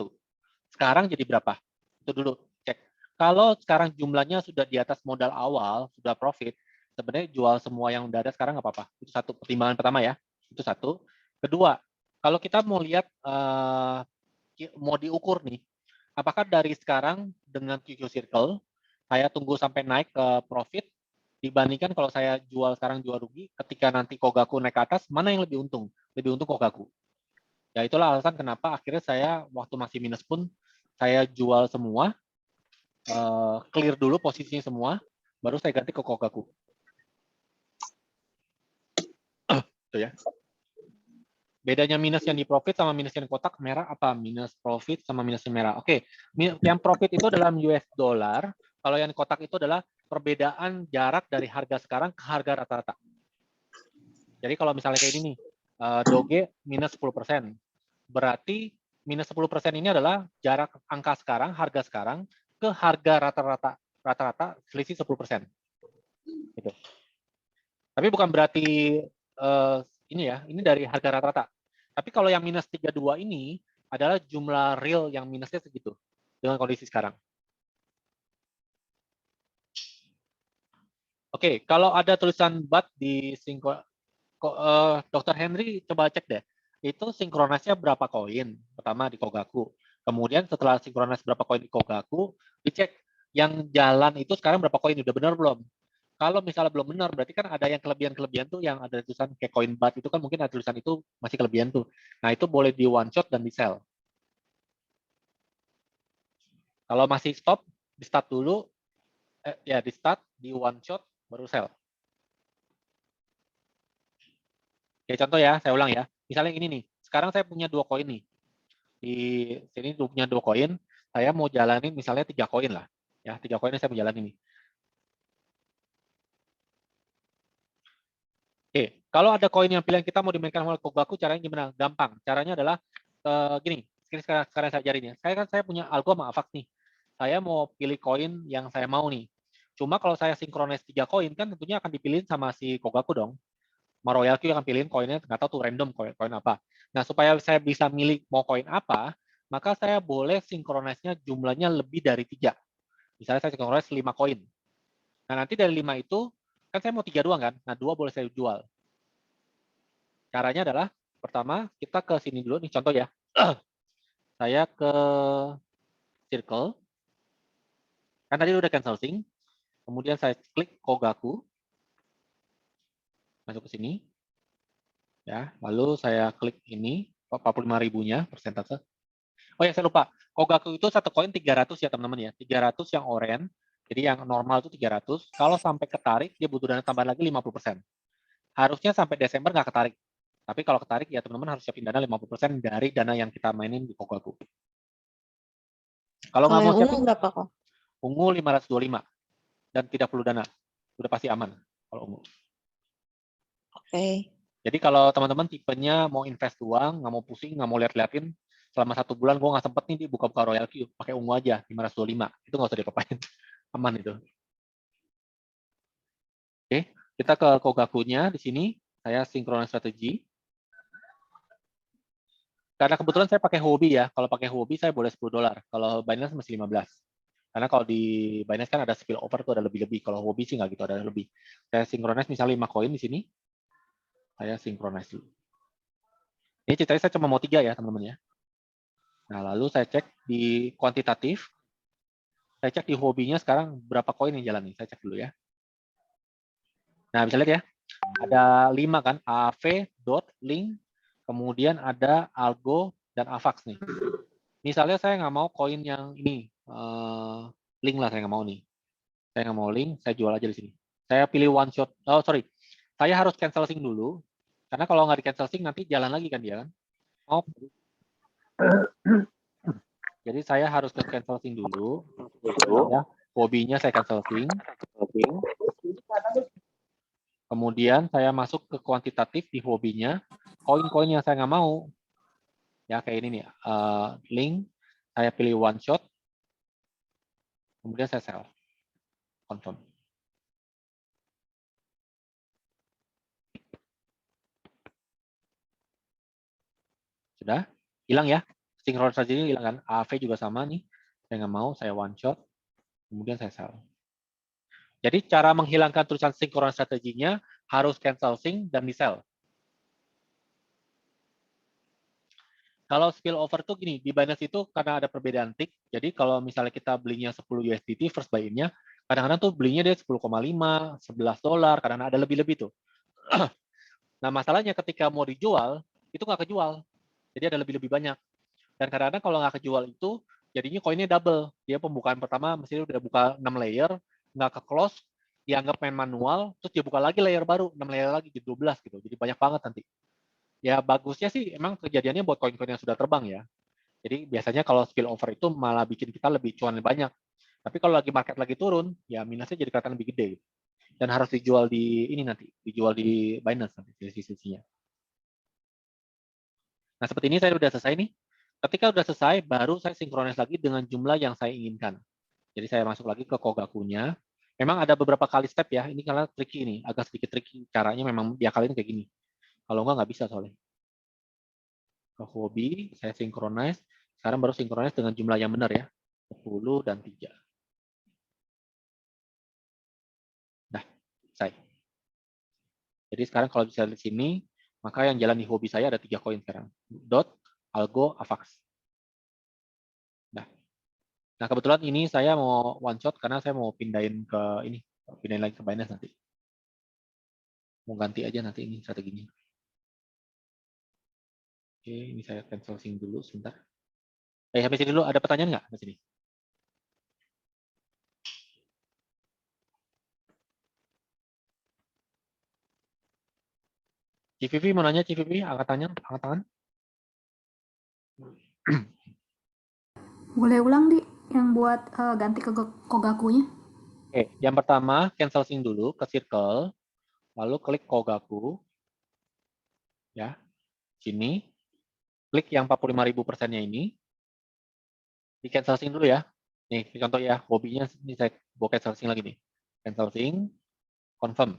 Sekarang jadi berapa? Itu dulu, cek. Kalau sekarang jumlahnya sudah di atas modal awal, sudah profit, sebenarnya jual semua yang udah ada sekarang nggak apa-apa. Itu satu pertimbangan pertama ya. Itu satu. Kedua, kalau kita mau lihat, mau diukur nih, apakah dari sekarang dengan QQ Circle, saya tunggu sampai naik ke profit, dibandingkan kalau saya jual sekarang jual rugi, ketika nanti Kogaku naik ke atas, mana yang lebih untung? Lebih untung Kogaku. Ya itulah alasan kenapa akhirnya saya waktu masih minus pun, saya jual semua, clear dulu posisinya semua, baru saya ganti ke Kogaku. Tuh ya. Bedanya minus yang di profit sama minus yang di kotak merah apa? Minus profit sama minus yang merah. Oke, yang profit itu dalam US dollar, kalau yang di kotak itu adalah perbedaan jarak dari harga sekarang ke harga rata-rata. Jadi kalau misalnya kayak ini nih, Doge minus 10%. Berarti minus 10% ini adalah jarak angka sekarang, harga sekarang, ke harga rata-rata selisih 10%. Gitu. Tapi bukan berarti ini ya, ini dari harga rata-rata. Tapi kalau yang minus 32 ini adalah jumlah real yang minusnya segitu dengan kondisi sekarang. Oke, kalau ada tulisan but di Dr. Henry coba cek deh. Itu sinkronasnya berapa koin? Pertama di Kogaku. Kemudian setelah sinkronas berapa koin di Kogaku, dicek yang jalan itu sekarang berapa koin, udah benar belum? Kalau misalnya belum benar, berarti kan ada yang kelebihan-kelebihan tuh yang ada tulisan kayak koin BAT itu kan mungkin ada tulisan itu masih kelebihan tuh. Nah itu boleh di one shot dan di sell. Kalau masih stop, di start dulu, di start, di one shot, baru sell. Oke, contoh ya, saya ulang ya. Misalnya ini nih, sekarang saya punya 2 koin nih. Di sini punya 2 koin, saya mau jalanin misalnya 3 koin lah. Ya, 3 koin saya mau jalanin nih. Oke, kalau ada koin yang pilihan kita mau dimainkan oleh Kogaku, caranya gimana? Gampang. Caranya adalah gini. Sekarang saya ajarin ya. Saya punya Algo sama Avax nih. Saya mau pilih koin yang saya mau nih. Cuma kalau saya sinkronis 3 koin kan tentunya akan dipilih sama si Kogaku dong. Royal Q akan pilihin koinnya, nggak tahu tuh random koin apa. Nah, supaya saya bisa milih mau koin apa, maka saya boleh sinkronisnya jumlahnya lebih dari 3. Misalnya saya sinkronis 5 koin. Nah, nanti dari 5 itu, kan saya mau 3 doang kan? Nah, 2 boleh saya jual. Caranya adalah, pertama, kita ke sini dulu, nih contoh ya. Saya ke circle. Kan tadi udah cancel sync. Kemudian saya klik Kogaku. Masuk ke sini. Ya, lalu saya klik ini, 45.000-nya, persentase. Oh ya, saya lupa. Kogaku itu satu koin 300 ya, teman-teman ya. 300 yang oranye. Jadi yang normal itu 300. Kalau sampai ketarik, dia butuh dana tambahan lagi 50%. Harusnya sampai Desember nggak ketarik. Tapi kalau ketarik, ya teman-teman harus siapin dana 50% dari dana yang kita mainin di Kogaku. Kalau nggak mau yang siapin, ungu berapa kok? ungu 525. Dan tidak perlu dana. Udah pasti aman kalau ungu. Oke. Jadi kalau teman-teman tipenya mau invest uang, nggak mau pusing, nggak mau lihat-liatin, selama 1 bulan gue nggak sempet nih buka-buka Royal Q, pakai ungu aja 525. Itu nggak usah dipapain. Aman itu. Oke, kita ke Kogaku-nya di sini. Saya sinkronis strategi. Karena kebetulan saya pakai Huobi ya. Kalau pakai Huobi saya boleh $10. Kalau Binance masih 15. Karena kalau di Binance kan ada spill over tuh ada lebih-lebih. Kalau Huobi sih nggak gitu, ada lebih. Saya sinkronis misalnya 5 koin di sini. Saya sinkronis dulu. Ini ceritanya saya cuma mau 3 ya teman-teman ya. Nah, lalu saya cek di kuantitatif. Saya cek di Huobi-nya sekarang berapa koin yang jalan nih. Saya cek dulu ya. Nah, bisa lihat ya. Ada 5 kan. AAV, DOT, Link, kemudian ada Algo, dan Avax nih. Misalnya saya nggak mau koin yang ini. Link lah, saya nggak mau nih. Saya nggak mau Link, saya jual aja di sini. Saya pilih one shot. Oh, sorry. Saya harus cancel sync dulu. Karena kalau nggak di cancel sync, nanti jalan lagi kan dia kan. Oh. Jadi saya harus ke cancel sync dulu. Ya, hobinya saya cancel sync. Kemudian saya masuk ke kuantitatif di hobinya. Koin-koin yang saya nggak mau. Ya kayak ini nih. Link. Saya pilih one shot. Kemudian saya sell. Confirm. Sudah? Hilang ya? Sinkronisasi hilang kan? AV juga sama nih. Saya nggak mau, saya one shot. Kemudian saya sell. Jadi cara menghilangkan tulisan sinkron strateginya harus cancel sync dan di sell. Kalau spillover tuh gini, di Binance itu karena ada perbedaan tick. Jadi kalau misalnya kita belinya 10 USDT first buy-in-nya, kadang-kadang tuh belinya dia 10,5, $11, kadang-kadang ada lebih-lebih tuh. Nah, masalahnya ketika mau dijual, itu nggak kejual. Jadi ada lebih-lebih banyak. Dan kadang-kadang kalau nggak kejual itu, jadinya koinnya double. Dia pembukaan pertama mesti udah buka 6 layer, nggak ke close, dianggap main manual, terus dia buka lagi layer baru, 6 layer lagi, jadi 12 gitu. Jadi banyak banget nanti. Ya bagusnya sih emang kejadiannya buat koin-koin yang sudah terbang ya. Jadi biasanya kalau spill over itu malah bikin kita lebih cuan banyak. Tapi kalau lagi market lagi turun, ya minusnya jadi kelihatan lebih gede. Gitu. Dan harus dijual di ini nanti, dijual di Binance nanti sisi-sisinya. Nah seperti ini saya sudah selesai nih. Ketika sudah selesai, baru saya sinkronis lagi dengan jumlah yang saya inginkan. Jadi saya masuk lagi ke Kogaku-nya. Memang ada beberapa kali step ya. Ini karena tricky nih, agak sedikit tricky. Caranya memang diakalin kayak gini. Kalau nggak bisa soalnya. Ke hobi, saya synchronize. Sekarang baru synchronize dengan jumlah yang benar ya. 10 dan 3. Nah, selesai. Jadi sekarang kalau bisa di sini, maka yang jalan di hobi saya ada 3 koin sekarang. Dot, Algo, Avax. Nah, kebetulan ini saya mau one shot karena saya mau pindahin ke ini, pindahin lagi ke Binance nanti. Mau ganti aja nanti ini strateginya. Oke, ini saya cancel sync dulu sebentar. Sampai sini dulu, ada pertanyaan nggak di sini? CVV mau nanya, CVV, angkat tangan. Boleh ulang di yang buat ganti ke Kogakunya? Oke, yang pertama cancel sync dulu ke circle, lalu klik Kogaku, ya, sini, klik yang 45.000%-nya ini, di cancel sync dulu ya. Nih, contoh ya, hobinya ini saya mau cancel sync lagi nih. Cancel sync, confirm.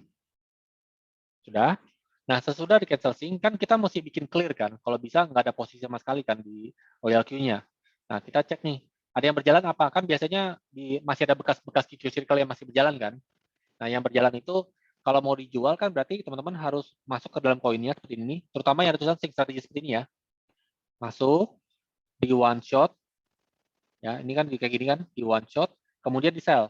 Sudah? Nah, sesudah di cancel sync, kan kita mesti bikin clear kan. Kalau bisa nggak ada posisi sama sekali kan di royal queue-nya. Nah, kita cek nih, ada yang berjalan apa? Kan biasanya masih ada bekas-bekas QQ circle yang masih berjalan kan. Nah, yang berjalan itu kalau mau dijual kan berarti teman-teman harus masuk ke dalam koinnya seperti ini. Terutama yang ada tulisan sync strategi seperti ini ya. Masuk, di one shot. Ya, ini kan kayak gini kan, di one shot. Kemudian di sell.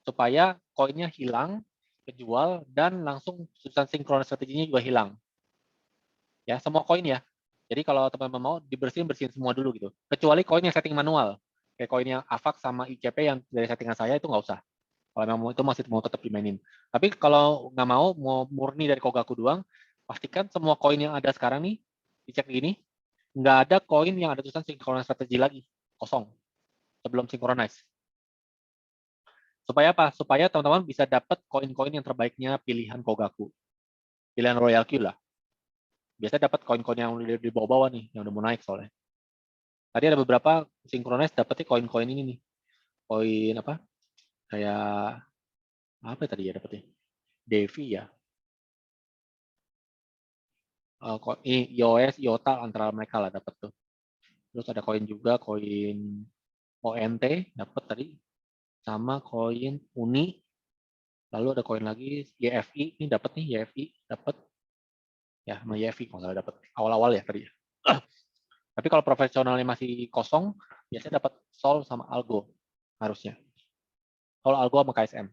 Supaya koinnya hilang, kejual, dan langsung substansi sinkron strateginya juga hilang. Ya, semua koin ya. Jadi kalau teman-teman mau bersihin semua dulu gitu. Kecuali koin yang setting manual. Kayak koin yang AVAX sama ICP yang dari settingan saya itu nggak usah. Kalau memang itu masih mau tetap dimainin. Tapi kalau nggak mau murni dari Kogaku doang, pastikan semua koin yang ada sekarang nih, dicek gini, nggak ada koin yang ada tulisan sinkronis strategi lagi. Kosong. Sebelum synchronize. Supaya apa? Supaya teman-teman bisa dapat koin-koin yang terbaiknya pilihan Kogaku. Pilihan Royal Q lah. Biasanya dapat koin-koin yang udah di bawah-bawah nih, yang udah mau naik soalnya. Tadi ada beberapa synchronize dapetnya koin-koin ini nih. Koin apa? Kayak apa tadi ya dapetnya? Devi ya. iOS, IOTA antara mereka lah dapat tuh. Terus ada koin juga, koin ONT dapat tadi. Sama koin Uni. Lalu ada koin lagi YFI, ini dapat nih YFI, dapat. Ya, sama YFI kalau nggak dapat awal-awal ya tadi. Tapi kalau profesionalnya masih kosong, biasanya dapat Sol sama Algo harusnya. Sol, Algo sama KSM.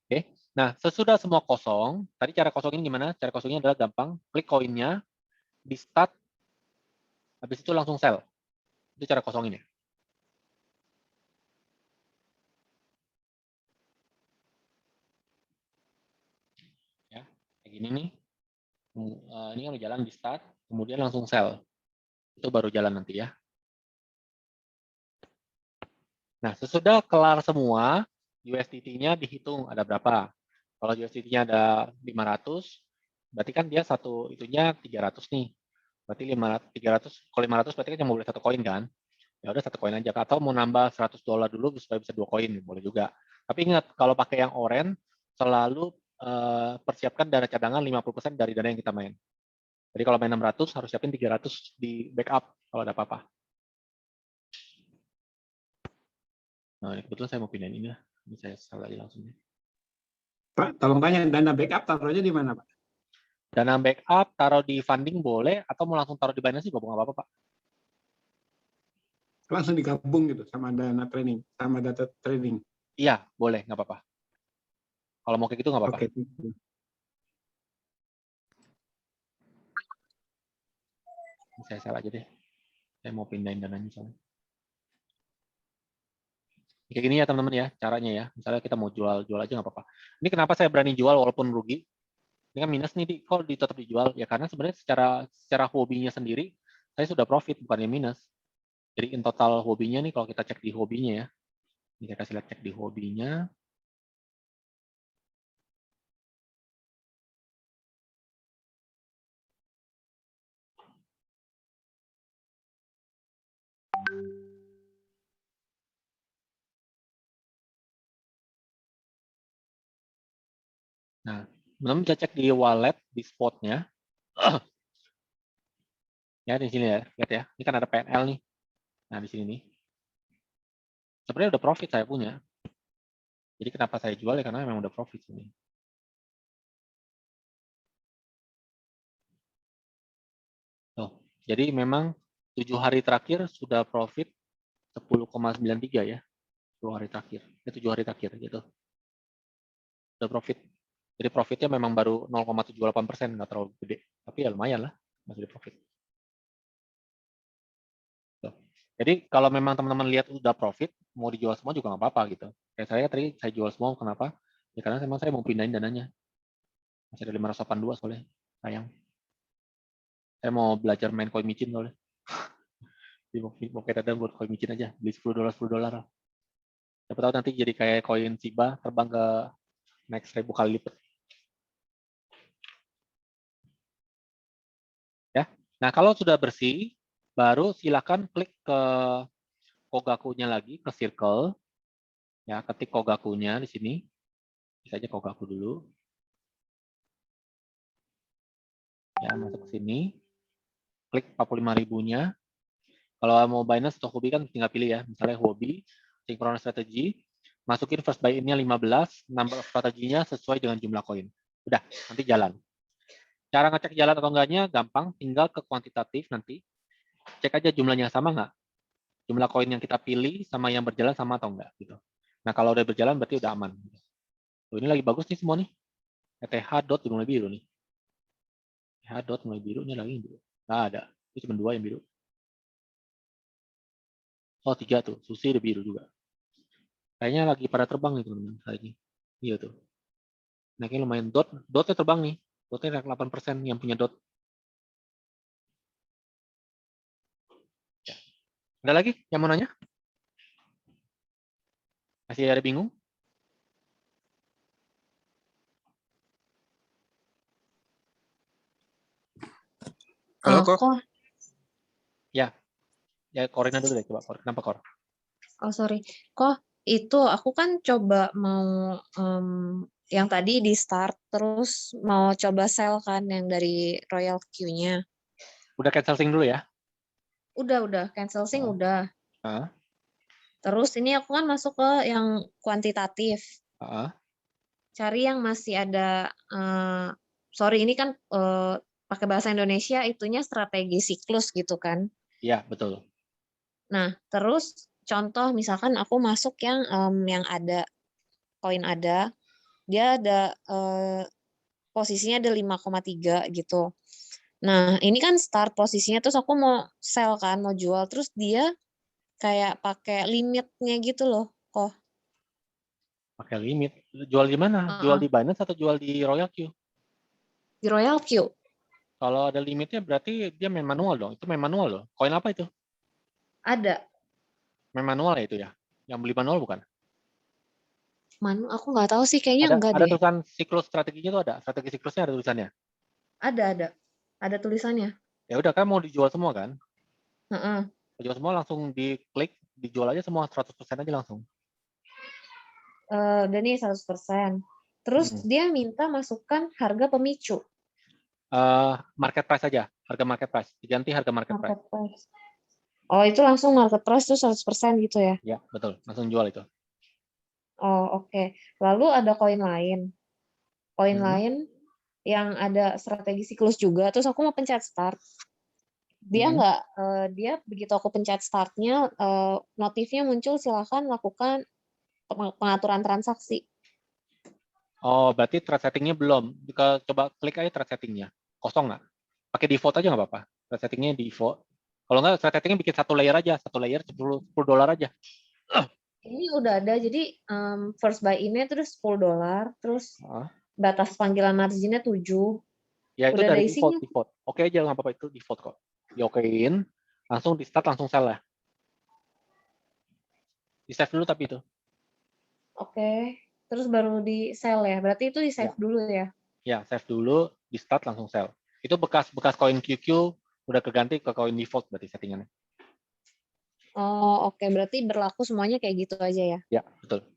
Oke. Nah, sesudah semua kosong, tadi cara kosongin gimana? Cara kosongnya adalah gampang, klik koinnya, di start, habis itu langsung sell. Itu cara kosongin ya. Ya, kayak gini nih. Ini kan jalan di start, kemudian langsung sell. Itu baru jalan nanti ya. Nah, sesudah kelar semua, USDT-nya dihitung ada berapa. Kalau USDT-nya ada 500, berarti kan dia satu itunya 300 nih. Berarti 300, kalau 500 berarti kan cuma boleh satu koin kan. Ya udah satu koin aja. Atau mau nambah $100 dulu supaya bisa 2 koin, boleh juga. Tapi ingat, kalau pakai yang orange, selalu persiapkan dana cadangan 50% dari dana yang kita main. Jadi kalau main 600, harus siapin 300 di backup kalau ada apa-apa. Nah, kebetulan saya mau pindahin ini lah. Ini saya salah aja langsung. Pak, tolong tanya, dana backup taruhnya di mana, Pak? Dana backup taruh di funding boleh, atau mau langsung taruh di Binance juga nggak apa-apa, Pak. Langsung digabung gitu sama dana training, sama data trading. Iya, boleh, nggak apa-apa. Kalau mau kayak gitu nggak apa-apa. Oke. Saya salah aja deh. Saya mau pindahin dananya soalnya. Kayak gini ya teman-teman ya caranya ya. Misalnya kita mau jual aja nggak apa-apa. Ini kenapa saya berani jual walaupun rugi? Ini kan minus nih, kok tetap dijual? Ya karena sebenarnya secara hobinya sendiri saya sudah profit bukannya minus. Jadi in total hobinya nih kalau kita cek di hobinya ya. Ini saya kasih lihat cek di hobinya. Nah, teman-teman bisa cek di wallet, di spotnya. Ya, di sini ya. Lihat ya. Ini kan ada PNL nih. Nah, di sini nih. Sebenarnya udah profit saya punya. Jadi kenapa saya jual ya karena memang udah profit ini. Tuh. Jadi memang 7 hari terakhir sudah profit 10,93 ya. 10 hari terakhir. 7 hari terakhir gitu. Udah profit. Jadi profitnya memang baru 0,78%, nggak terlalu gede. Tapi ya lumayan lah, masih profit. Tuh. Jadi kalau memang teman-teman lihat udah profit, mau dijual semua juga nggak apa-apa gitu. Kayak saya tadi, saya jual semua, kenapa? Ya karena memang saya mau pindahin dananya. Masih ada 582 soalnya, sayang. Saya mau belajar main koin micin soalnya. Mau kayak dana buat koin micin aja, beli $10. Siapa tahu nanti jadi kayak koin Shiba, terbang ke next 1000 kali lipat. Ya. Nah, kalau sudah bersih, baru silakan klik ke Kogaku-nya lagi, ke circle. Ya, ketik Kogaku-nya di sini. Bisa aja Kogaku dulu. Ya, masuk ke sini. Klik 45.000-nya. Kalau mau Binance atau hobi kan tinggal pilih ya. Misalnya hobi, synchronous strategy, masukin first buy in-nya 15, number of strateginya sesuai dengan jumlah koin. Udah, nanti jalan. Cara ngecek jalan atau enggaknya gampang, tinggal ke kuantitatif nanti. Cek aja jumlahnya sama nggak? Jumlah koin yang kita pilih sama yang berjalan sama atau enggak gitu. Nah, kalau udah berjalan berarti udah aman. Tuh, ini lagi bagus nih semua nih. ETH dot mulai biru nih. ETH dot mulai biru, ini lagi biru. Nggak ada. Itu cuma 2 yang biru. Oh, 3 tuh. Susi udah biru juga. Kayaknya lagi pada terbang nih teman-teman lagi. Iya tuh. Naiknya lumayan. Dotnya terbang nih. Dotnya naik 8% yang punya dot. Ya. Ada lagi yang mau nanya? Masih ada bingung? Halo kok. Ya, Korina dulu deh. Coba, Kor. Kenapa, Kor? Oh sorry, kok itu aku kan coba mau yang tadi di start terus mau coba sell kan yang dari Royal Q-nya. Udah cancel sync dulu ya? Udah cancel sync udah. Heeh. Terus ini aku kan masuk ke yang kuantitatif. Heeh. Cari yang masih ada sorry ini kan pakai bahasa Indonesia itunya strategi siklus gitu kan. Iya, betul. Nah, terus contoh misalkan aku masuk yang ada koin ada, dia ada posisinya ada 5,3 gitu. Nah, ini kan start posisinya terus aku mau sell kan, mau jual terus dia kayak pakai limitnya gitu loh, kok. Pakai limit. Jual di mana? Jual di Binance atau jual di Royal Q? Di Royal Q. Kalau ada limitnya berarti dia main manual dong. Itu main manual loh. Koin apa itu? Ada. Main manual ya itu ya? Yang beli manual bukan? Aku nggak tahu sih, kayaknya enggak Ada deh. tulisan siklus strateginya tuh ada. Strategi siklusnya ada tulisannya. Ada tulisannya. Ya udah kan mau dijual semua kan? Heeh. Dijual semua langsung diklik, dijual aja semua 100% aja langsung. Dan ini 100%. Terus dia minta masukkan harga pemicu. Market price aja, harga market price. Diganti harga market price. Oh, itu langsung market price tuh 100% gitu ya? Ya, betul. Langsung jual itu. Oh, oke. Lalu ada koin lain. Koin lain yang ada strategi siklus juga. Terus aku mau pencet start. Dia nggak, dia begitu aku pencet startnya, notifnya muncul silakan lakukan pengaturan transaksi. Oh, berarti trade settingnya belum. Coba klik aja trade settingnya. Kosong nggak? Pakai default aja nggak apa-apa. Trade settingnya default. Kalau nggak, trade settingnya bikin satu layer aja. Satu layer $10 aja. Ini udah ada, jadi first buy in-nya terus $10, terus Ah. batas panggilan marginnya 7. Ya itu Udah ada dari isinya. default. Oke aja nggak apa-apa, itu default kok. Diokein, langsung di start langsung sell ya. Di save dulu tapi itu. Oke. Terus baru di sell ya. Berarti itu di save dulu ya. Ya, save dulu, di start langsung sell. Itu bekas koin QQ udah keganti ke koin default berarti settingannya. Oh, oke. Berarti berlaku semuanya kayak gitu aja ya. Ya, betul.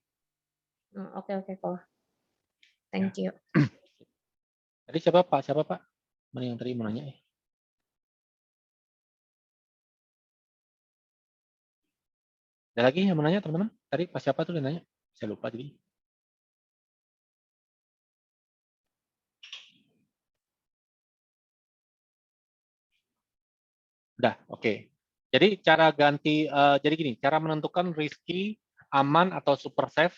Oke kok. Thank you. Tadi siapa Pak? Siapa Pak? Mana yang tadi mau nanya ya? Ada lagi yang mau nanya teman-teman? Tadi Pak siapa tuh yang nanya? Saya lupa jadi. Udah, oke. Jadi cara ganti, jadi gini, cara menentukan risky, aman atau super safe,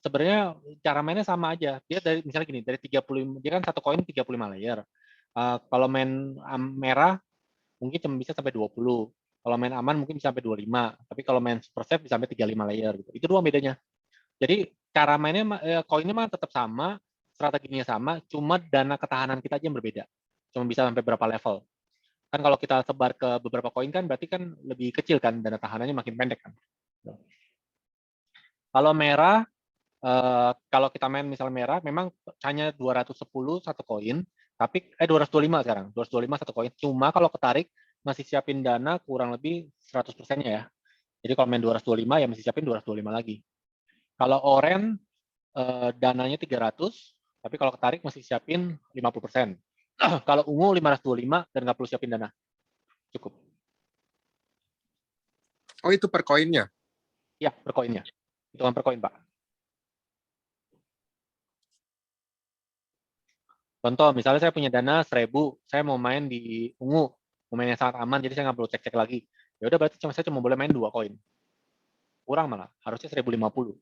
sebenarnya cara mainnya sama aja. Dia dari misalnya gini, dari 35, dia kan satu koin 35 layer. Kalau main merah mungkin cuma bisa sampai 20. Kalau main aman mungkin bisa sampai 25. Tapi kalau main super safe bisa sampai 35 layer gitu. Itu doang bedanya. Jadi cara mainnya koinnya mah tetap sama, strateginya sama, cuma dana ketahanan kita aja yang berbeda. Cuma bisa sampai berapa level. Kan kalau kita sebar ke beberapa koin kan berarti kan lebih kecil kan, dana tahanannya makin pendek kan. Kalau merah, kalau kita main misalnya merah, memang hanya 210 satu koin, tapi 225 sekarang, 225 satu koin. Cuma kalau ketarik masih siapin dana kurang lebih 100%-nya ya. Jadi kalau main 225 ya masih siapin 225 lagi. Kalau orange dananya 300, tapi kalau ketarik masih siapin 50%. Kalau ungu 525 dan nggak perlu siapin dana. Cukup. Oh, itu per koinnya? Ya, per koinnya. Hitungan per koin, Pak. Contoh, misalnya saya punya dana 1000, saya mau main di ungu, mau main yang sangat aman, jadi saya nggak perlu cek-cek lagi. Ya udah berarti saya cuma boleh main 2 koin. Kurang malah, harusnya 1050.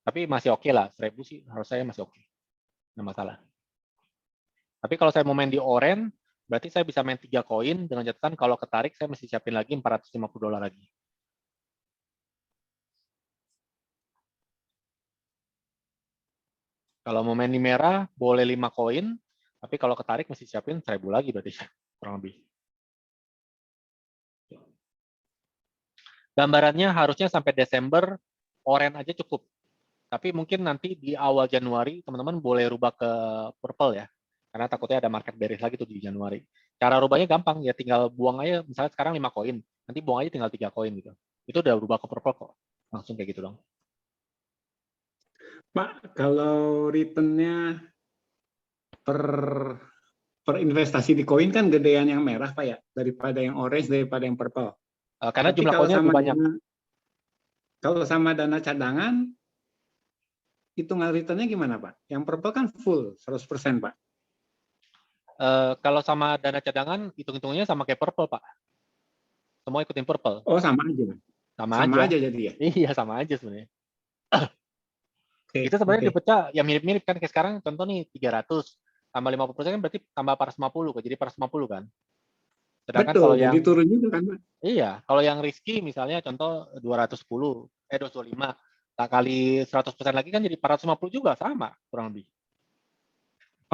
Tapi masih oke lah, 1000 sih harus saya masih oke. Nggak masalah. Tapi kalau saya mau main di orange, berarti saya bisa main 3 koin dengan catatan kalau ketarik saya mesti siapin lagi $450 lagi. Kalau mau main di merah, boleh 5 koin, tapi kalau ketarik mesti siapin 1000 lagi berarti, kurang lebih. Gambarannya harusnya sampai Desember, orange aja cukup. Tapi mungkin nanti di awal Januari, teman-teman boleh rubah ke purple ya. Karena takutnya ada market bearish lagi tuh di Januari. Cara rubahnya gampang, ya tinggal buang aja, misalnya sekarang 5 koin, nanti buang aja tinggal 3 koin gitu. Itu udah rubah ke purple kok. Langsung kayak gitu dong. Pak, kalau return-nya per investasi di koin kan gedean yang merah, Pak ya, daripada yang orange, daripada yang purple. Karena Tapi jumlah kalau koinnya lebih sama banyak. kalau sama dana cadangan, hitungan return-nya gimana, Pak? Yang purple kan full 100%, Pak. Kalau sama dana cadangan, hitung-hitungnya sama kayak purple, Pak. Semua ikutin purple. Oh, sama aja. Sama aja jadi ya? Iya, sama aja sebenarnya. Oke, Itu sebenarnya oke. dipecah, ya mirip-mirip kan kayak sekarang, contoh nih 300, tambah 50% kan berarti tambah 450, jadi 450 kan. Sedangkan Betul, kalau jadi yang, turun juga kan, Pak? iya, kalau yang risky misalnya contoh 225, tak kali 100% lagi kan jadi 450 juga, sama kurang lebih.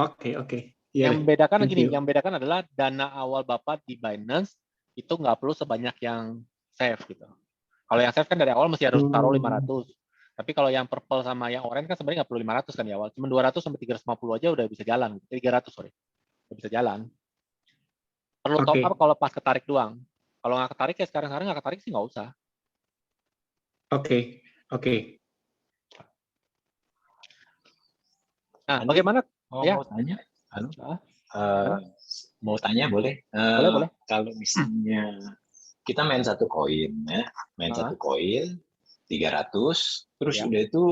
Oke, oke. Iya Yang deh. membedakan Thank gini, you. yang membedakan adalah dana awal Bapak di Binance itu nggak perlu sebanyak yang save gitu. Kalau yang save kan dari awal mesti harus taruh 500. Tapi kalau yang purple sama yang orange kan sebenarnya nggak perlu 500 kan di awal. Cuma 200 sampai 350 aja udah bisa jalan. 300 sorry. Udah bisa jalan. Perlu top Oke. up kalau pas ketarik doang. Kalau nggak ketarik ya sekarang nggak ketarik sih nggak usah. Oke, oke. Nah, Andi, bagaimana? Ya, mau tanya? Halo? gimana? Mau tanya boleh? Boleh, boleh. Kalau misalnya kita main satu koin, ya, main satu koin 300, terus Ya. udah itu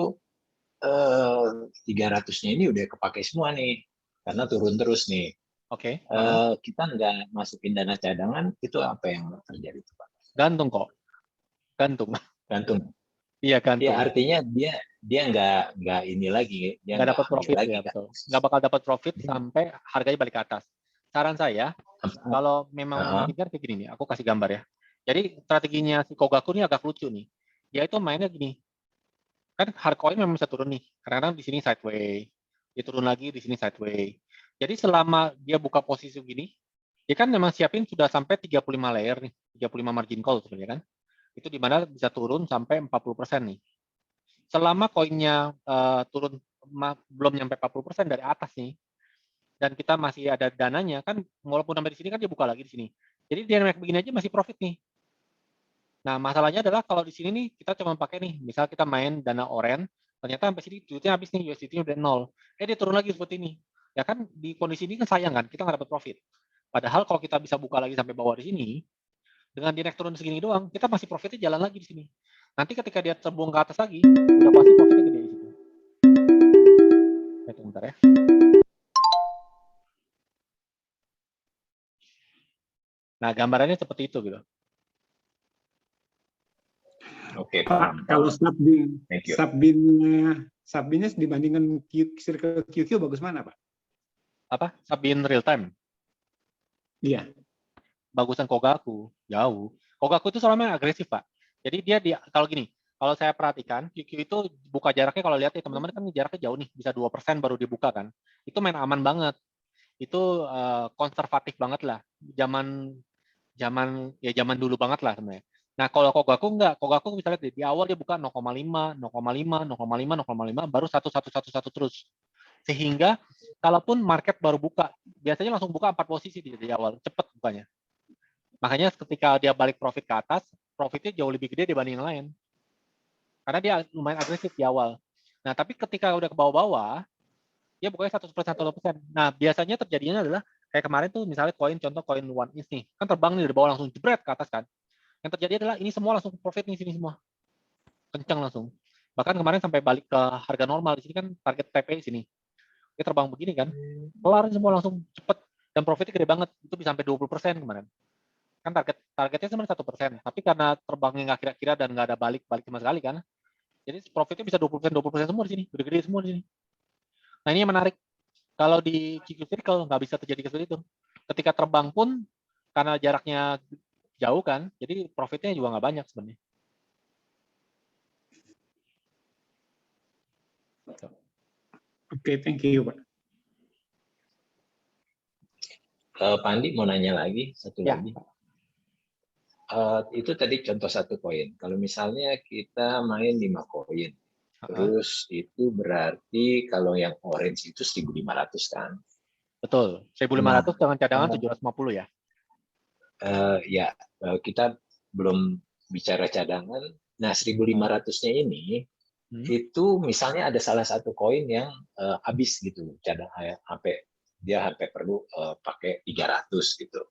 300-nya ini udah kepake semua nih, karena turun terus nih. Oke. Kita nggak masukin dana cadangan, itu apa yang terjadi, Pak? Gantung kok. Gantung. Gantung. Iya, gantung. Ya artinya dia nggak ini lagi, dia nggak dapat profit lagi, ya, kan? betul. Nggak bakal dapat profit sampai harganya balik ke atas. Saran saya, kalau memang memungkinkan kayak gini nih, aku kasih gambar ya. Jadi strateginya si Kogaku ini agak lucu nih. Dia itu mainnya gini, Kan hard coin memang bisa turun nih. Kadang-kadang di sini sideways, dia turun lagi di sini sideways. Jadi selama dia buka posisi begini, dia kan memang siapin sudah sampai 35 layer nih, 35 margin call sebenarnya kan. Itu di mana bisa turun sampai 40% nih. Selama koinnya turun belum nyampe 40% dari atas nih, dan kita masih ada dananya, kan walaupun sampai di sini kan dia buka lagi di sini. Jadi dia naik begini aja masih profit nih. Nah, masalahnya adalah kalau di sini nih kita cuma pakai nih, misal kita main dana oren, ternyata sampai sini duitnya habis nih, USDT udah 0. Dia turun lagi seperti ini. Ya kan di kondisi ini kan sayang kan, kita nggak dapat profit. Padahal kalau kita bisa buka lagi sampai bawah di sini, dengan dia naik turun segini doang, kita masih profitnya jalan lagi di sini. Nanti ketika dia terbang ke atas lagi, udah pasti profitnya gede di situ. Tunggu bentar ya. Nah, gambarannya seperti itu gitu. Oke, Pak, paham. kalau Thank you. Sabinnya dibandingkan Circle QQ bagus mana, Pak? Apa? Sabin real time. Iya. Bagusan Kogaku, jauh. Kogaku itu soalnya agresif, Pak. Jadi dia kalau gini, kalau saya perhatikan, QQ itu buka jaraknya kalau lihat ya teman-teman kan jaraknya jauh nih, bisa 2% baru dibuka kan. Itu main aman banget. Itu konservatif banget lah. Zaman dulu banget lah sebenarnya. Nah, kalau Kogaku enggak, Kogaku bisa lihat di awal dia buka 0,5, 0,5, 0,5, 0,5, baru 1 terus. Sehingga kalaupun market baru buka, biasanya langsung buka 4 posisi di awal, cepet bukanya. Makanya ketika dia balik profit ke atas, profitnya jauh lebih gede dibanding yang lain. Karena dia lumayan agresif di awal. Nah, tapi ketika udah ke bawah-bawah, dia bukanya 1%. Nah, biasanya terjadinya adalah kayak kemarin tuh misalnya contoh koin One Inch nih, kan terbang nih dari bawah langsung jebret ke atas kan. Yang terjadi adalah ini semua langsung profit nih sini semua. Kencang langsung. Bahkan kemarin sampai balik ke harga normal. Di sini kan target TP sini. Dia terbang begini kan. Kelar semua langsung cepet. Dan profitnya gede banget. Itu bisa sampai 20% kemarin. Kan targetnya sebenarnya 1%. Tapi karena terbangnya nggak kira-kira dan nggak ada balik sama sekali kan. Jadi profitnya bisa 20% semua di sini. Gede-gede semua di sini. Nah ini yang menarik. Kalau di QQ Circle nggak bisa terjadi seperti itu. Ketika terbang pun karena jaraknya jauh kan, jadi profitnya juga nggak banyak sebenarnya. Oke, thank you, Pak. Pak Andi mau nanya lagi, satu Ya. lagi. Itu tadi contoh satu koin. Kalau misalnya kita main 5 koin, terus itu berarti kalau yang orange itu 1.500 kan? Betul, 1.500 dengan cadangan 750 ya. Kita belum bicara cadangan. Nah, 1.500-nya ini itu misalnya ada salah satu koin yang habis gitu cadangan sampai perlu pakai 300 gitu.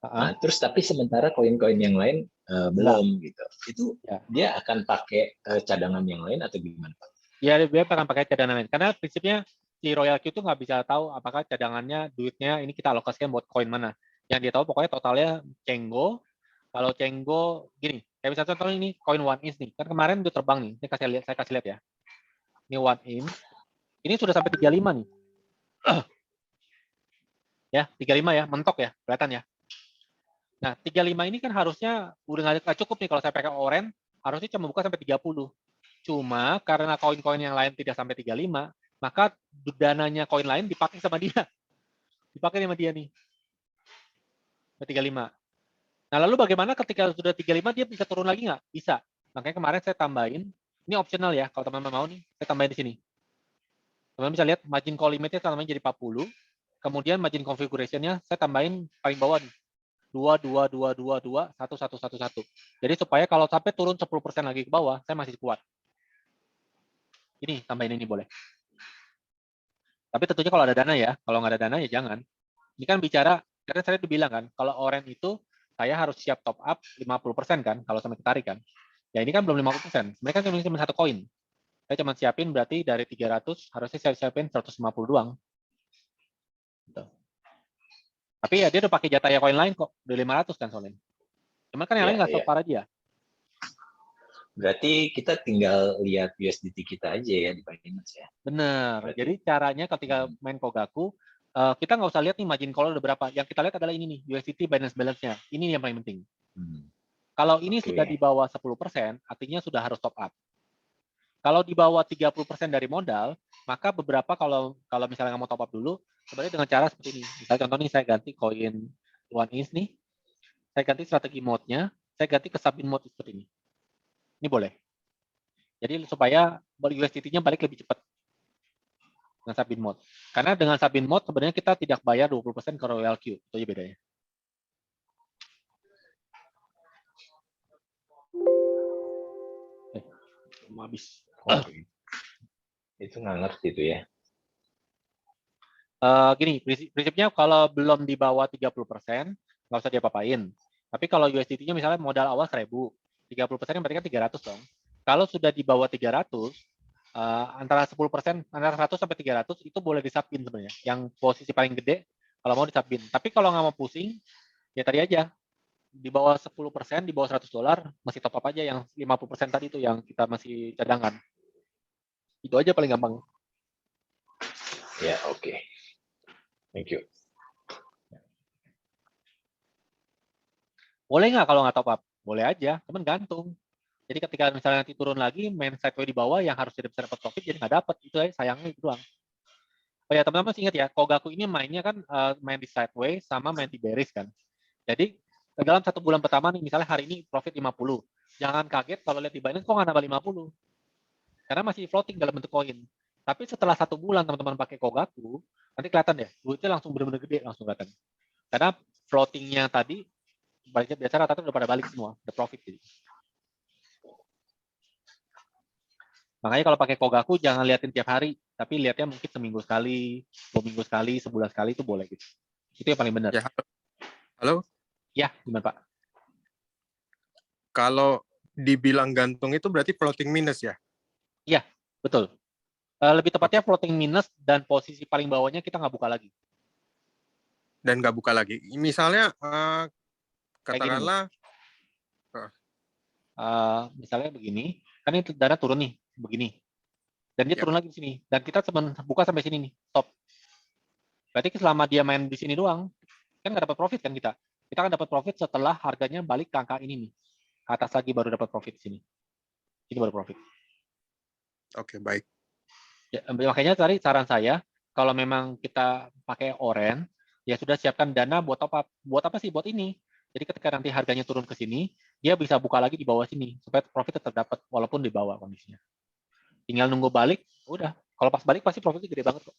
Nah, terus tapi sementara koin-koin yang lain belum gitu. Itu dia akan pakai cadangan yang lain atau gimana, Pak? Ya, dia akan pakai cadangan lain. Karena prinsipnya si Royal Q itu nggak bisa tahu apakah cadangannya duitnya ini kita alokasikan buat koin mana. Yang dia tahu pokoknya totalnya Cenggo. Kalau Cenggo gini, kayak misalnya contohnya ini koin One Inch nih. Kan kemarin udah terbang nih. Ini saya kasih lihat ya. Ini One Inch. Ini sudah sampai 35 nih. Ya, 35 ya, mentok ya, kelihatan ya. Nah, 35 ini kan harusnya udah nggak cukup nih kalau saya pakai oren, harusnya cuma buka sampai 30. Cuma karena koin-koin yang lain tidak sampai 35, maka dananya koin lain dipakai sama dia. Dipakai sama dia nih. 35. Nah, lalu bagaimana ketika sudah 35 dia bisa turun lagi nggak? Bisa. Makanya kemarin saya tambahin, ini optional ya, kalau teman-teman mau nih, saya tambahin di sini. Teman-teman bisa lihat margin call limitnya tambahin jadi 40. Kemudian margin configuration-nya saya tambahin paling bawah nih. 2, 1, 1, 1. Jadi supaya kalau sampai turun 10% lagi ke bawah, saya masih kuat. Ini, tambahin ini boleh. Tapi tentunya kalau ada dana ya, kalau nggak ada dana ya jangan. Ini kan bicara, karena saya udah bilang kan, kalau oren itu saya harus siap top up 50% kan, kalau sampai ketarik kan. Ya ini kan belum 50%, mereka cuma satu koin. Saya cuma siapin berarti dari 300, harusnya saya siapin 150 doang. Gitu. Tapi ya dia udah pakai jatah ya koin lain kok, udah 500 kan soalnya. Cuman kan yang lain nggak stop dia. Berarti kita tinggal lihat USDT kita aja ya di Binance ya. Benar. Berarti, jadi caranya ketika main Kogaku, kita nggak usah lihat nih margin call udah berapa. Yang kita lihat adalah ini nih, USDT Binance balance-nya. Ini yang paling penting. Kalau ini sudah di bawah 10%, artinya sudah harus top up. Kalau di bawah 30% dari modal, maka beberapa kalau misalnya nggak mau top up dulu, sebenarnya dengan cara seperti ini. Misalnya contoh nih, saya ganti koin One Inch nih, saya ganti strategi mode-nya, saya ganti ke Sabin mode seperti ini. Ini boleh. Jadi supaya USDT-nya balik lebih cepat dengan Sabin mode. Karena dengan Sabin mode sebenarnya kita tidak bayar 20% ke Royal Q. Itu aja bedanya. Mau habis. Oh, itu nggak ngerti tuh ya. Gini, prinsipnya kalau belum di bawah 30%, nggak usah diapa-apain. Tapi kalau USDT-nya misalnya modal awal 1.000, 30% berarti kan 300 dong. Kalau sudah di bawah 300, antara 10%, antara 100 sampai 300 itu boleh disubin sebenarnya. Yang posisi paling gede, kalau mau disubin. Tapi kalau nggak mau pusing, ya tadi aja. Di bawah 10%, di bawah $100, masih top up aja yang 50% tadi itu yang kita masih cadangan. Itu aja paling gampang. Ya, oke. Thank you. Boleh nggak kalau nggak top up? Boleh aja, teman gantung. Jadi ketika misalnya nanti turun lagi, main sideway di bawah yang harus tidak bisa dapat profit, jadi nggak dapat. Itu aja, sayangnya itu doang. Oh ya, teman-teman masih ingat ya, Kogaku ini mainnya kan main di sideway sama main di bearish kan. Jadi dalam 1 bulan pertama nih, misalnya hari ini profit 50. Jangan kaget kalau lihat di Binance kok nggak nambah 50. Karena masih floating dalam bentuk koin. Tapi setelah 1 bulan teman-teman pakai Kogaku, nanti kelihatan deh, duitnya langsung benar-benar gede, langsung kelihatan. Karena floatingnya tadi, biasa rata-rata udah pada balik semua, udah profit jadi. Makanya kalau pakai Kogaku jangan liatin tiap hari, tapi lihatnya mungkin seminggu sekali, 2 minggu sekali, sebulan sekali itu boleh gitu. Itu yang paling benar. Ya, halo. Ya, gimana Pak? Kalau dibilang gantung itu berarti floating minus ya? Iya, betul. Lebih tepatnya floating minus dan posisi paling bawahnya kita nggak buka lagi. Dan nggak buka lagi. Misalnya, Kayak gini katakanlah, misalnya begini, kan ini dana turun nih, begini. Dan dia Ya. turun lagi di sini. Dan kita cuma buka sampai sini nih, stop. Berarti selama dia main di sini doang, kan nggak dapat profit kan kita. Kita akan dapat profit setelah harganya balik ke angka ini nih. Ke atas lagi baru dapat profit di sini. Ini baru profit. oke, baik. Ya, makanya tadi saran saya, kalau memang kita pakai oren, ya sudah siapkan dana buat top up. Buat apa sih? Buat ini. Jadi ketika nanti harganya turun ke sini, dia bisa buka lagi di bawah sini supaya profit tetap dapat walaupun di bawah kondisinya. Tinggal nunggu balik, udah. Kalau pas balik pasti profitnya gede banget kok.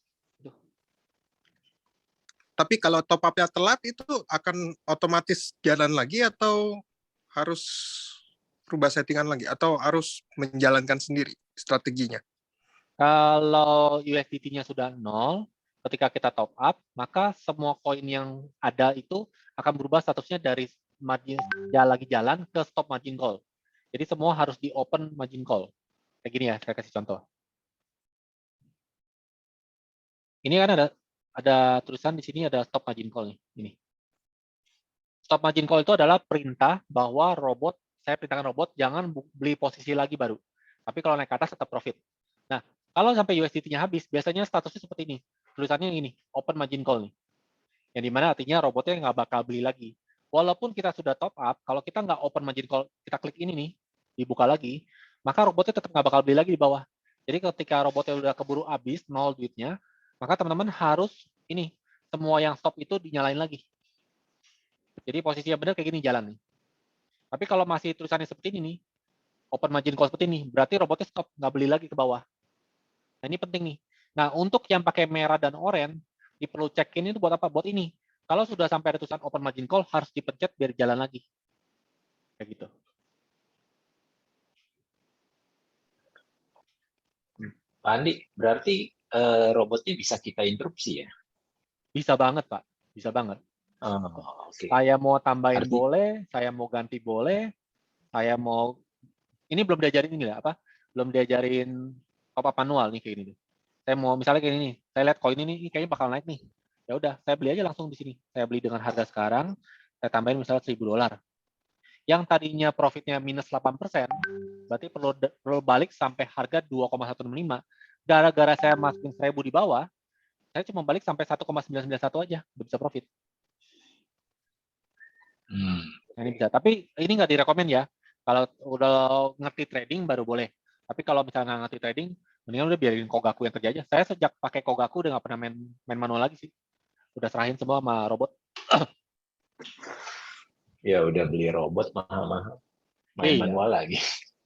Tapi kalau top up-nya telat itu akan otomatis jalan lagi atau harus rubah settingan lagi atau harus menjalankan sendiri strateginya? Kalau USDT-nya sudah 0, ketika kita top up, maka semua koin yang ada itu akan berubah statusnya dari margin lagi jalan ke stop margin call. Jadi semua harus di open margin call. Kayak gini ya, saya kasih contoh. Ini kan ada tulisan di sini ada stop margin call nih. Ini. Stop margin call itu adalah perintah bahwa robot, saya perintahkan robot jangan beli posisi lagi baru. Tapi kalau naik ke atas tetap profit. Nah, kalau sampai USDT-nya habis, biasanya statusnya seperti ini. Tulisannya ini, open margin call nih. Yang dimana artinya robotnya nggak bakal beli lagi. Walaupun kita sudah top up, kalau kita nggak open margin call, kita klik ini nih, dibuka lagi, maka robotnya tetap nggak bakal beli lagi di bawah. Jadi ketika robotnya udah keburu habis, 0 duitnya, maka teman-teman harus ini, semua yang stop itu dinyalain lagi. Jadi posisinya benar kayak gini jalan nih. Tapi kalau masih tulisannya seperti ini nih, open margin call seperti ini, berarti robotnya stop, nggak beli lagi ke bawah. Nah ini penting nih. Nah untuk yang pakai merah dan oranye, perlu check-in itu buat apa? Buat ini. Kalau sudah sampai ada tulisan open margin call, harus dipencet biar jalan lagi. Kayak gitu. Pak Andi, berarti robotnya bisa kita interupsi ya? Bisa banget, Pak. Bisa banget. Oh, oke. Saya mau tambahin boleh, saya mau ganti boleh, saya mau... Ini belum diajarin ini lah, apa? Belum diajarin top-up manual nih kayak gini. Saya mau misalnya kayak ini, saya lihat koin ini kayaknya bakal naik nih. Ya udah, saya beli aja langsung di sini. Saya beli dengan harga sekarang, saya tambahin misalnya $1.000. Yang tadinya profitnya minus 8%, berarti perlu balik sampai harga 2,165. Gara-gara saya masukin 1.000 di bawah, saya cuma balik sampai 1,991 aja, udah bisa profit. Nah, ini bisa. Tapi ini nggak direkomend ya. Kalau udah ngerti trading baru boleh. Tapi kalau misalnya nggak ngerti trading, mendingan udah biarin Kogaku yang kerja aja. Saya sejak pakai Kogaku udah nggak pernah main manual lagi sih. Udah serahin semua sama robot. Ya udah beli robot mahal-mahal. Main Iya. manual lagi.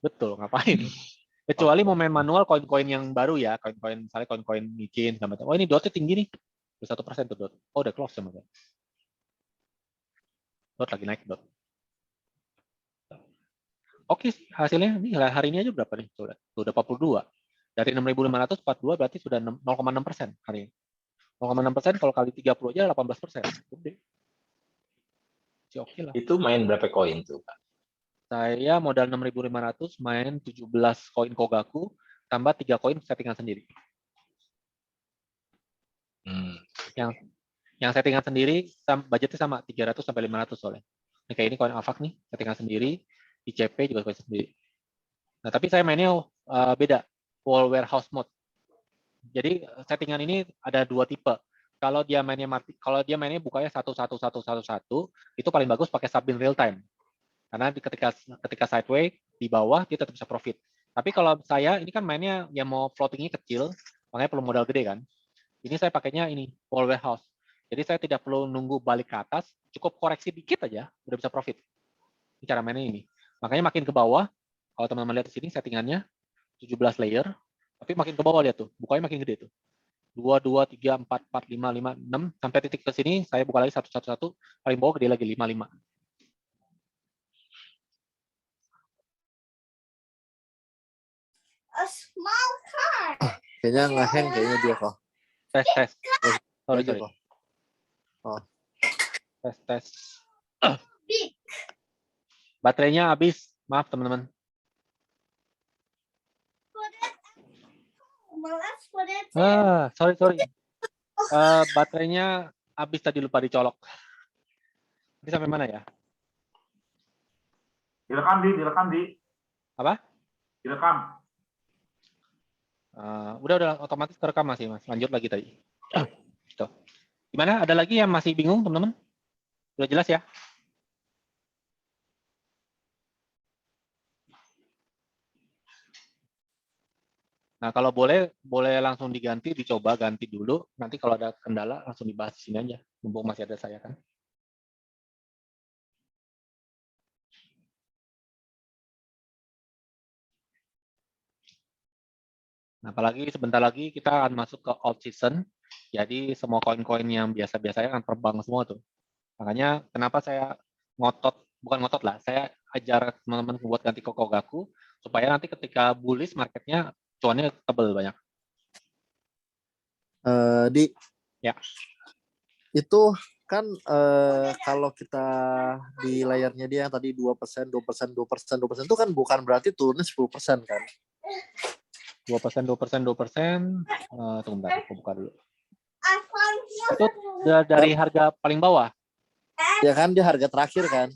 Betul, ngapain? Kecuali mau main manual koin-koin yang baru ya, koin-koin misalnya koin-koin micin segala macam. Oh ini dotnya tinggi nih, 1% tuh dot. Oh udah close sama dot lagi naik dot. Oke, hasilnya ini hari ini aja berapa nih? Sudah 42. Dari 6.500 42 berarti sudah 0,6% hari ini. 0,6% kalau kali 30 aja 18%. Gede. Oke lah. Itu main berapa koin tuh, Pak? Saya modal 6.500 main 17 koin Kogaku tambah 3 koin settingan sendiri. Yang settingan sendiri budgetnya sama 300 sampai 500 soalnya. Ini kayak ini koin Avak nih, settingan sendiri, ICP juga koin sendiri. Nah, tapi saya mainnya beda, wall warehouse mode. Jadi settingan ini ada 2 tipe. Kalau dia mainnya bukanya 1-1-1-1-1, itu paling bagus pakai subin real time. Karena ketika sideway di bawah dia tetap bisa profit. Tapi kalau saya ini kan mainnya yang mau floatingnya kecil, makanya perlu modal gede kan. Ini saya pakainya ini wall warehouse. Jadi saya tidak perlu nunggu balik ke atas, cukup koreksi dikit aja udah bisa profit. Ini cara mainnya ini. Makanya makin ke bawah, kalau teman-teman lihat di sini settingannya 17 layer, tapi makin ke bawah lihat tuh, bukanya makin gede tuh. 2, 2, 3, 4, 4, 5, 5, 6, sampai titik ke sini saya buka lagi 1, 1, 1, paling bawah gede lagi 5, 5. Kayaknya nge-hang kayaknya dia kok. Tes. Sorry. Oh. Tes. Baterainya habis. Maaf teman-teman. Sorry. Baterainya habis tadi lupa dicolok. Ini sampai mana ya? Direkam di. Apa? Direkam. Udah otomatis terekam masih Mas. Lanjut lagi tadi. Gitu. Gimana? Ada lagi yang masih bingung teman-teman? Udah jelas ya? Nah kalau boleh langsung dicoba ganti dulu. Nanti kalau ada kendala langsung dibahas di sini aja. Mumpung masih ada saya kan. Nah, apalagi sebentar lagi kita akan masuk ke off season. Jadi semua koin-koin yang biasa-biasa akan terbang semua tuh. Makanya kenapa saya bukan ngotot lah, saya ajar teman-teman buat ganti ke Kogaku supaya nanti ketika bullish marketnya cuannya tebel banyak. Ya. Itu kan kalau kita di layarnya dia yang tadi 2%, 2%, 2%, 2% itu kan bukan berarti turunnya 10% kan? 2%. Tunggu bentar, aku buka dulu. Itu dari harga paling bawah. Ya kan dia harga terakhir kan.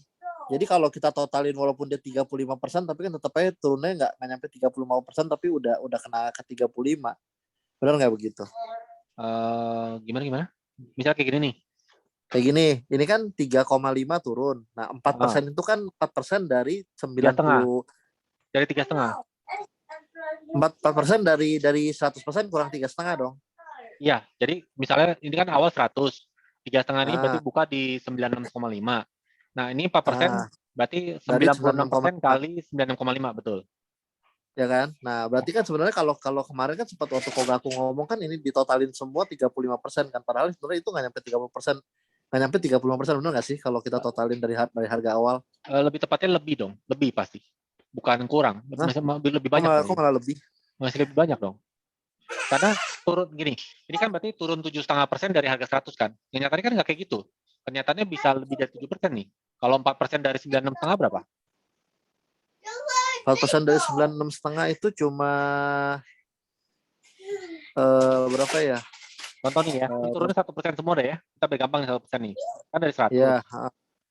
Jadi kalau kita totalin walaupun dia 35%, tapi kan tetap aja turunnya nggak nyampe 35%, tapi udah kena ke 35. Benar nggak begitu? Gimana? Misal kayak gini nih. Kayak gini, ini kan 3,5 turun. Nah, 4% itu kan 4% dari 90. Dari 3,5. 4% dari 100% kurang 3,5 dong. Iya, jadi misalnya ini kan awal 100. 3,5 ini berarti buka di 96,5. Nah, ini 4%, berarti 96% kali 96,5, betul. Ya kan? Nah, berarti kan sebenarnya kalau kemarin kan sempat waktu Kogaku ngomong kan ini ditotalin semua 35% kan. Padahal sebenarnya itu nggak nyampe 30%. Nggak nyampe 35%, benar nggak sih kalau kita totalin dari harga awal? Lebih tepatnya lebih dong. Lebih pasti. Bukan kurang. Lebih banyak. Kok malah lebih? Masih lebih banyak dong. Karena turun gini. Ini kan berarti turun 7,5% dari harga 100 kan. Kenyataannya kan nggak kayak gitu. Kenyataannya bisa lebih dari 7% nih. Kalau 4% dari 96,5 berapa? 4% dari 96,5 itu cuma berapa ya? Contoh nih ya, ini turunnya 1% semua deh ya. Kita beri gampang 1% nih. Kan dari 100. Ya.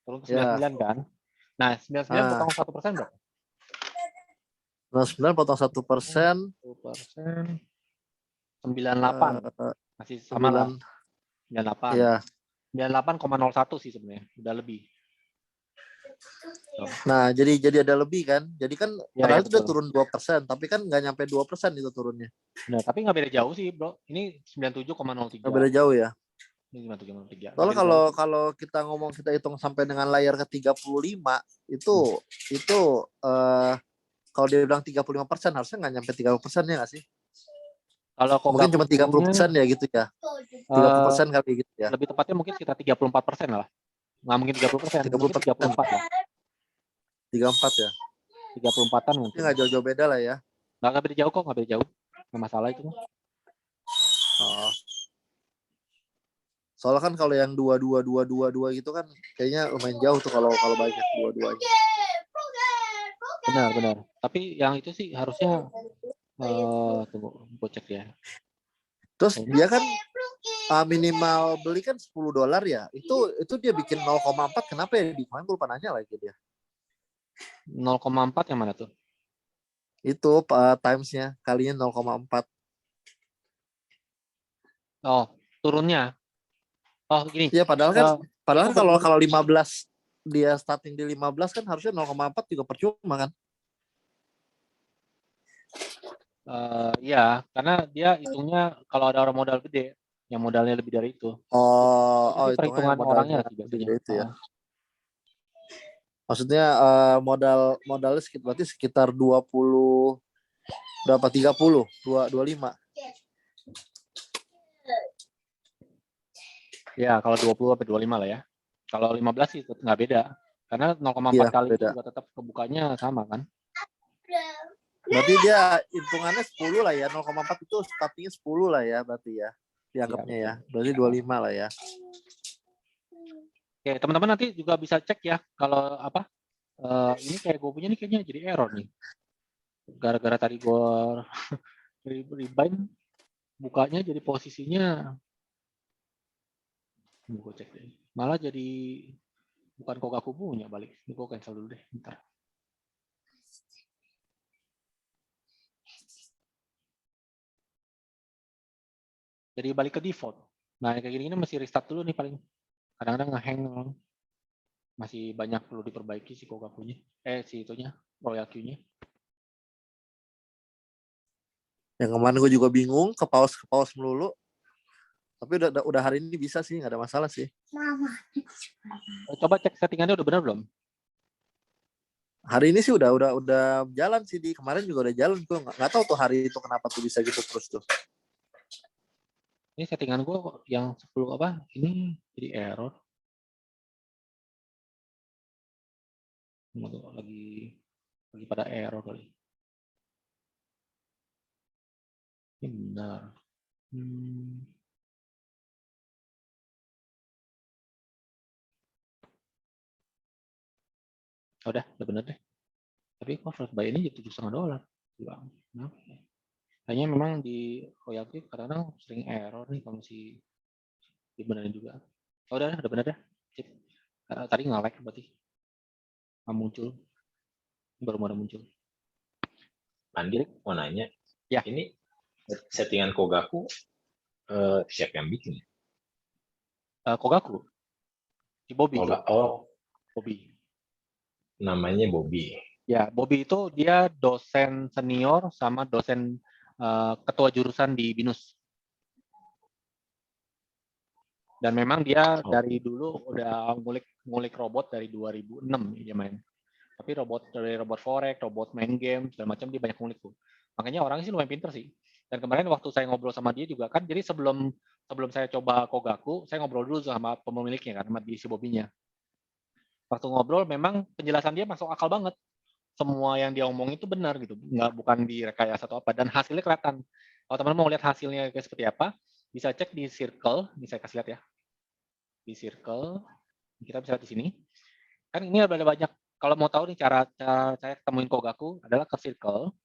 Turun ke 99 kan. Nah, 99 potong 1% berapa? 99 potong 1%. 1%. 98. Masih sama lah. 98. Iya. 98,01 sih sebenarnya. Udah lebih. Nah, jadi ada lebih kan. Jadi kan Ya, padahal ya, itu udah betul. turun 2%, tapi kan nggak nyampe 2% itu turunnya. Nah, tapi nggak beda jauh sih, bro. Ini 97,03. Nggak beda jauh ya. Ini 97,03. Nggak Soalnya beda kalau jauh. kalau kita hitung sampai dengan layar ke 35 itu kalau dia bilang 35% harusnya nggak nyampe 30% ya nggak sih? Kalau Mungkin Kogaku cuma 30% ya gitu ya. 30% kali gitu ya. lebih tepatnya mungkin sekitar 34% lah. Nggak mungkin 30%, mungkin 34 lah. 34 ya. 34-an Ini mungkin. nggak jauh-jauh beda lah ya. Nggak beda jauh kok, nggak beda jauh. Nggak masalah itu. Oh. Soalnya kan kalau yang 22 gitu kan kayaknya lumayan jauh tuh kalau banyak dua-duanya. Benar. Tapi yang itu sih harusnya tunggu, gue cek ya. Terus dia kan minimal beli kan $10 ya. Itu dia bikin 0,4 kenapa ya? Di kemarin gue lupa nanya lagi dia. 0,4 yang mana tuh? Itu times-nya kalinya 0,4. Oh, turunnya. Oh, gini. Iya, padahal kan kalau 15 dia starting di 15 kan harusnya 0,4 juga percuma kan. Iya, karena dia hitungnya kalau ada orang modal gede, yang modalnya lebih dari itu. Oh, itu perhitungan orangnya sih biasanya. Itu ya. Maksudnya modalnya berarti sekitar 20 berapa 30, 25. Ya, kalau 20 sampai 25 lah ya. Kalau 15 sih nggak beda. Karena 0,4 Iya, kali beda. itu juga tetap kebukanya sama kan. Berarti dia hitungannya 10 lah ya. 0,4 itu startingnya 10 lah ya berarti ya. Dianggapnya ya. Berarti 25 lah ya. Oke, teman-teman nanti juga bisa cek ya kalau apa. Ini kayak gue punya nih kayaknya jadi error nih. Gara-gara tadi gue rebind bukanya jadi posisinya gue cek deh. Malah jadi bukan Kogaku punya balik. Ini gue cancel dulu deh, bentar. Jadi balik ke default. Nah, kayak gini masih restart dulu nih paling. Kadang-kadang nge-hang. Masih banyak perlu diperbaiki si Kogakunya. Si itunya, Royal Q-nya. Yang kemarin gue juga bingung, ke pause melulu. Tapi udah hari ini bisa sih, nggak ada masalah sih. Coba cek settingannya udah benar belum? Hari ini sih udah jalan sih, di kemarin juga udah jalan. Gue nggak tahu tuh hari itu kenapa tuh bisa gitu terus tuh. Ini settingan gue yang 10 apa? Ini jadi error. Lagi pada error kali. Ini benar. Udah benar deh. Tapi kok first buy ini jadi $7,5. Kenapa? Kayaknya memang di royalty kadang-kadang sering error nih kalau masih dibenerin juga. Udah benar dah. Tadi nge-lag berarti. Nggak muncul. Baru muncul. Andi mau nanya. Ya. Ini settingan Kogaku siapa yang bikin? Kogaku. Si Bobby. Bobby. Namanya Bobby. Ya, Bobby itu dia dosen senior sama dosen ketua jurusan di BINUS. Dan memang dia dari dulu udah ngulik robot dari 2006 dia main. Tapi dari robot forex, robot main game, segala macam dia banyak ngulik tuh. Makanya orangnya sih lumayan pinter sih. Dan kemarin waktu saya ngobrol sama dia juga kan, jadi sebelum saya coba Kogaku, saya ngobrol dulu sama pemiliknya kan, sama si Bobby-nya. Waktu ngobrol memang penjelasan dia masuk akal banget. Semua yang dia omong itu benar gitu, bukan direkayasa atau apa. Dan hasilnya kelihatan. Kalau teman-teman mau lihat hasilnya kayak seperti apa, bisa cek di Circle. Ini saya kasih lihat ya. Di Circle, kita bisa lihat di sini. Kan ini ada banyak. Kalau mau tahu nih cara saya temuin Kogaku adalah ke Circle.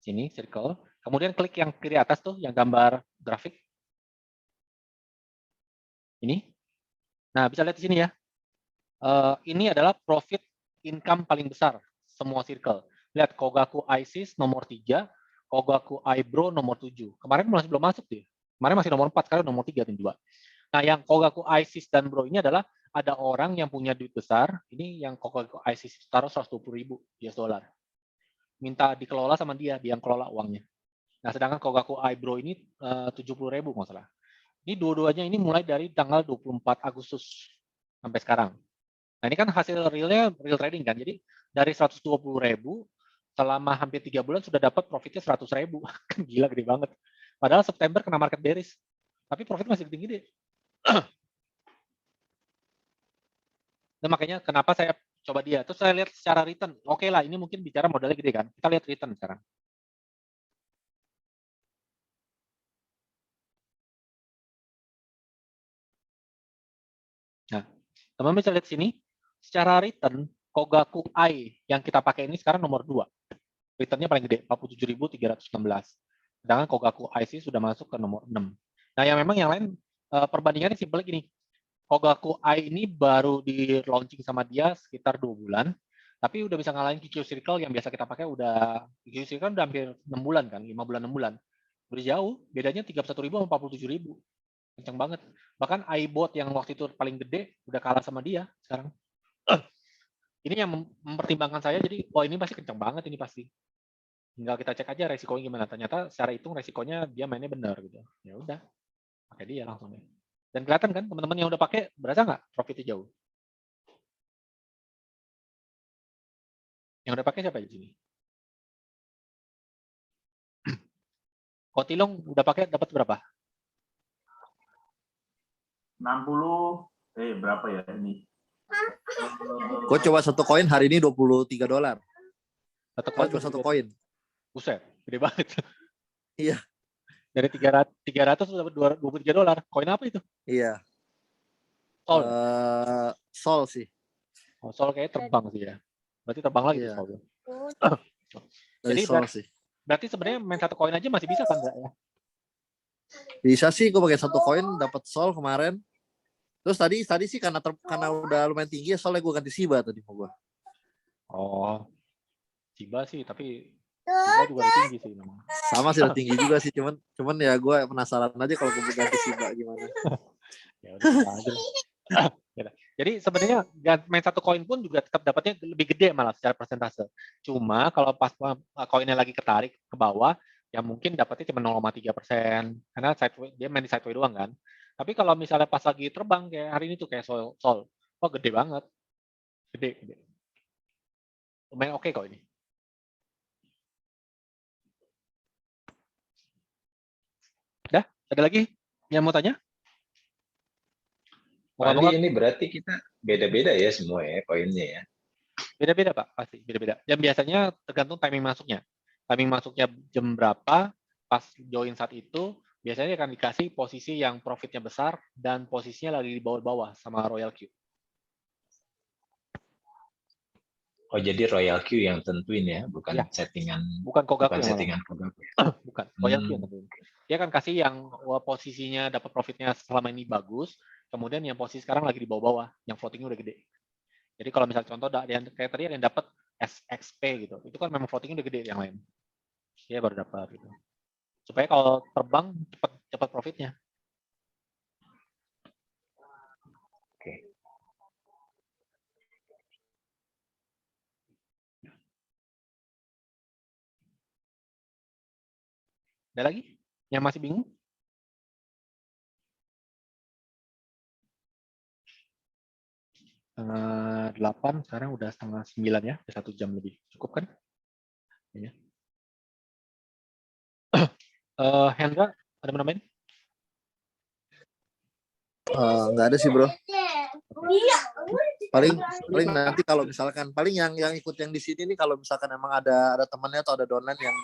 Sini Circle. Kemudian klik yang kiri atas tuh, yang gambar grafik. Ini. Nah, bisa lihat di sini ya. Ini adalah profit income paling besar semua circle. Lihat Kogaku ISIS nomor 3, Kogaku iBro nomor 7. Kemarin masih belum masuk dia. Kemarin masih nomor 4, sekarang nomor 3 dan 2. Nah, yang Kogaku ISIS dan Bro ini adalah ada orang yang punya duit besar, ini yang Kogaku ISIS taruh 120.000 US dollar. Minta dikelola sama dia yang kelola uangnya. Nah, sedangkan Kogaku Bro ini 70.000 nggak salah. Ini dua-duanya ini mulai dari tanggal 24 Agustus sampai sekarang. Nah, ini kan hasil realnya real trading kan. Jadi dari 120.000 selama hampir 3 bulan sudah dapat profitnya 100.000. Kan gila, gede banget. Padahal September kena market bearish. Tapi profit masih gede-gede. Nah, makanya kenapa saya coba dia. Terus saya lihat secara return. Oke lah, ini mungkin bicara modalnya gede kan. Kita lihat return sekarang. Nah, teman-teman bisa lihat sini. Secara return, Kogaku I yang kita pakai ini sekarang nomor 2. Returnnya paling gede, 47.316. Sedangkan Kogaku IC sudah masuk ke nomor 6. Nah, yang memang yang lain perbandingannya simpel gini. Kogaku I ini baru di launching sama dia sekitar 2 bulan, tapi udah bisa ngalahin QQ Circle yang biasa kita pakai udah QQ Circle udah hampir 6 bulan kan, 5 bulan 6 bulan. Udah jauh, bedanya 31.000 sama 47.000. Kencang banget. Bahkan iBot yang waktu itu paling gede udah kalah sama dia sekarang. Ini yang mempertimbangkan saya, jadi ini pasti kencang banget ini pasti. Tinggal kita cek aja resikonya gimana. Ternyata secara hitung resikonya dia mainnya benar gitu. Ya udah, pakai dia langsung. Dan kelihatan kan teman-teman yang udah pakai berasa nggak profitnya jauh? Yang udah pakai siapa di sini? Kotilong udah pakai dapat berapa? 60, berapa ya ini? Gue coba satu koin hari ini $23. Cuma satu koin. Buset, gede banget. Iya. Dari 300 dapat $23. Koin apa itu? Iya. Sol. Sol sih. Oh, Sol kayaknya terbang sih ya. Berarti terbang lagi Iya. Sol. Dari Jadi Sol sih. berarti sebenarnya main satu koin aja masih bisa kan enggak ya? Bisa sih, gue pakai satu koin dapat Sol kemarin. Terus tadi sih karena udah lumayan tinggi, soalnya gue ganti Shiba tadi mau gue. Oh, Shiba sih, tapi Shiba juga udah tinggi sih memang. Sama sih udah tinggi juga sih, cuman ya gue penasaran aja kalau gue ganti Shiba gimana. Ya udah aja. Jadi sebenarnya main satu koin pun juga tetap dapatnya lebih gede malah secara persentase. Cuma kalau pas koinnya lagi ketarik ke bawah, ya mungkin dapatnya cuma 0,3%. Karena dia main di sideway doang kan. Tapi kalau misalnya pas lagi terbang kayak hari ini tuh kayak Sol, wah gede banget. Gede. Lumayan oke kok ini. Udah? Ada lagi yang mau tanya? Andi, ini berarti kita beda-beda ya semua ya koinnya ya? Beda-beda Pak, pasti beda-beda. Dan biasanya tergantung timing masuknya. Timing masuknya jam berapa, pas join saat itu, biasanya akan dikasih posisi yang profitnya besar dan posisinya lagi di bawah-bawah sama Royal Q. Oh, jadi Royal Q yang tentuin ya, bukan Ya. settingan. Bukan Kogaku Bukan yang settingan Kogaku. bukan, Royal Q yang tentuin. Dia akan kasih yang posisinya dapat profitnya selama ini bagus, kemudian yang posisi sekarang lagi di bawah-bawah, yang floatingnya udah gede. Jadi kalau misalnya contoh ada yang kayak tadi ada yang dapat SXP gitu, itu kan memang floatingnya udah gede yang lain. Dia baru dapat gitu. Supaya kalau terbang cepat profitnya. Oke. Ada lagi yang masih bingung? Setengah 8, sekarang udah setengah 9 ya, udah 1 jam lebih. Cukup kan? Ya. Hendra, ada yang nambahin? Nggak ada sih bro. Paling nanti kalau misalkan paling yang ikut yang di sini nih kalau misalkan emang ada temannya atau ada downline yang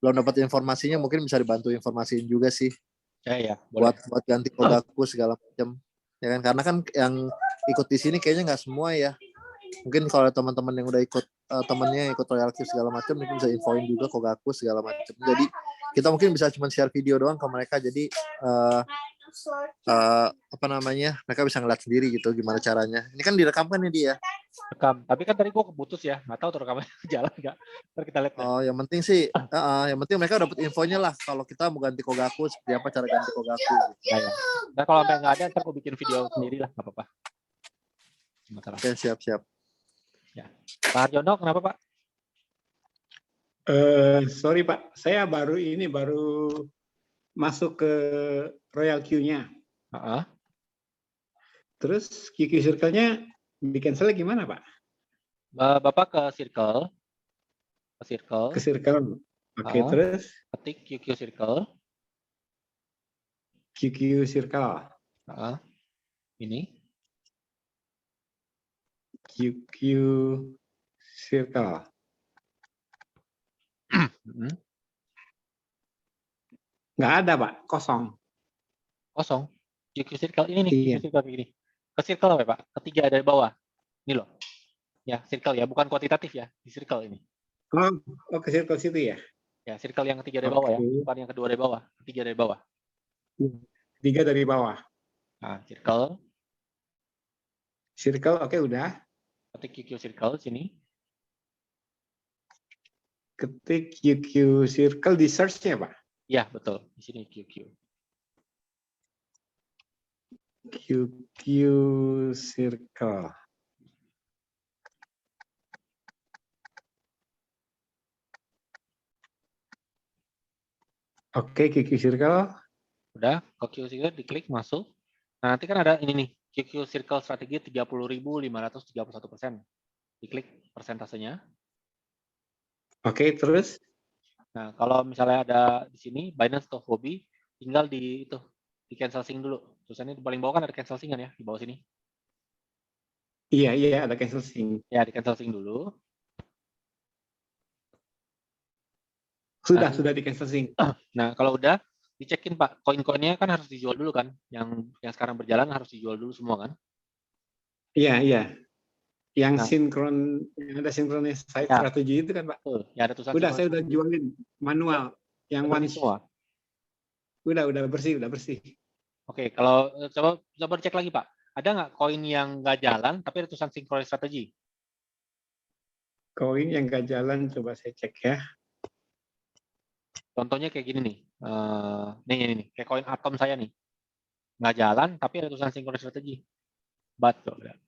belum dapat informasinya mungkin bisa dibantu informasiin juga sih. Ya, boleh. Buat ganti Kogaku segala macam. Ya kan karena kan yang ikut di sini kayaknya nggak semua ya. Mungkin kalau teman-teman yang udah ikut temennya ikut Royal Q segala macam mungkin bisa infoin juga Kogaku segala macam. Jadi kita mungkin bisa cuma share video doang ke mereka jadi apa namanya, mereka bisa ngeliat sendiri gitu gimana caranya. Ini kan direkam kan ya dia. Rekam. Tapi kan tadi gua keputus ya, nggak tahu tuh rekamannya jalan nggak. Ntar kita lihat ya. Oh, yang penting sih, yang penting mereka dapat infonya lah kalau kita mau ganti Kogaku seperti apa cara ganti Kogaku. Gitu. Nah, ya. Dan kalau sampai nggak ada, ntar gua bikin video sendiri lah, nggak apa-apa. Masalah. Oke, siap. Ya. Pak Harjono, kenapa Pak? Sorry Pak, saya baru masuk ke Royal Queue-nya. Terus QQ Circle-nya di cancel gimana Pak? Bapak ke circle. Ke Circle. Oke, terus ketik QQ Circle. QQ Circle. Ini. QQ Circle. Nggak ada Pak, kosong. Kosong. QQ Circle ini nih, Iya. QQ Circle begini. Ke circle apa ya Pak? Ketiga dari bawah. Ini loh. Ya, circle ya, bukan kuantitatif ya, di circle ini. Oh, ke Circle situ ya? Ya, circle yang ketiga dari bawah ya, Oke. bukan yang kedua dari bawah, ketiga dari bawah. 3 dari bawah. Nah, circle, Circle, oke udah. ketik QQ Circle sini. Ketik QQ Circle di search-nya Pak. Ya, betul. Di sini QQ. QQ Circle. Oke, QQ Circle. Udah, ke QQ Circle diklik masuk. Nah, nanti kan ada ini nih, QQ Circle strategi 30.531%. Diklik persentasenya. Oke, terus? Nah, kalau misalnya ada di sini Binance atau Huobi, tinggal di cancel sync dulu. Terus ini di paling bawah kan ada cancel sync kan ya, di bawah sini. Iya, ada cancel sync. Ya, di cancel sync dulu. Sudah di cancel sync. Nah, kalau udah dicekin Pak, koin-koinnya kan harus dijual dulu kan. Yang sekarang berjalan harus dijual dulu semua kan. Iya. Yang Nah. sinkron, yang ada synchronized strategi itu kan Pak. Betul. Ya ada tulisan Udah, semua. saya udah jualin manual. Yang Udah one semua. udah bersih. Oke, kalau coba cek lagi Pak. Ada nggak koin yang nggak jalan tapi ada tulisan synchronized strategi? Koin yang nggak jalan coba saya cek ya. Contohnya kayak gini nih. Nih, kayak koin Atom saya nih. Nggak jalan tapi ada tulisan synchronized strategi. Coba.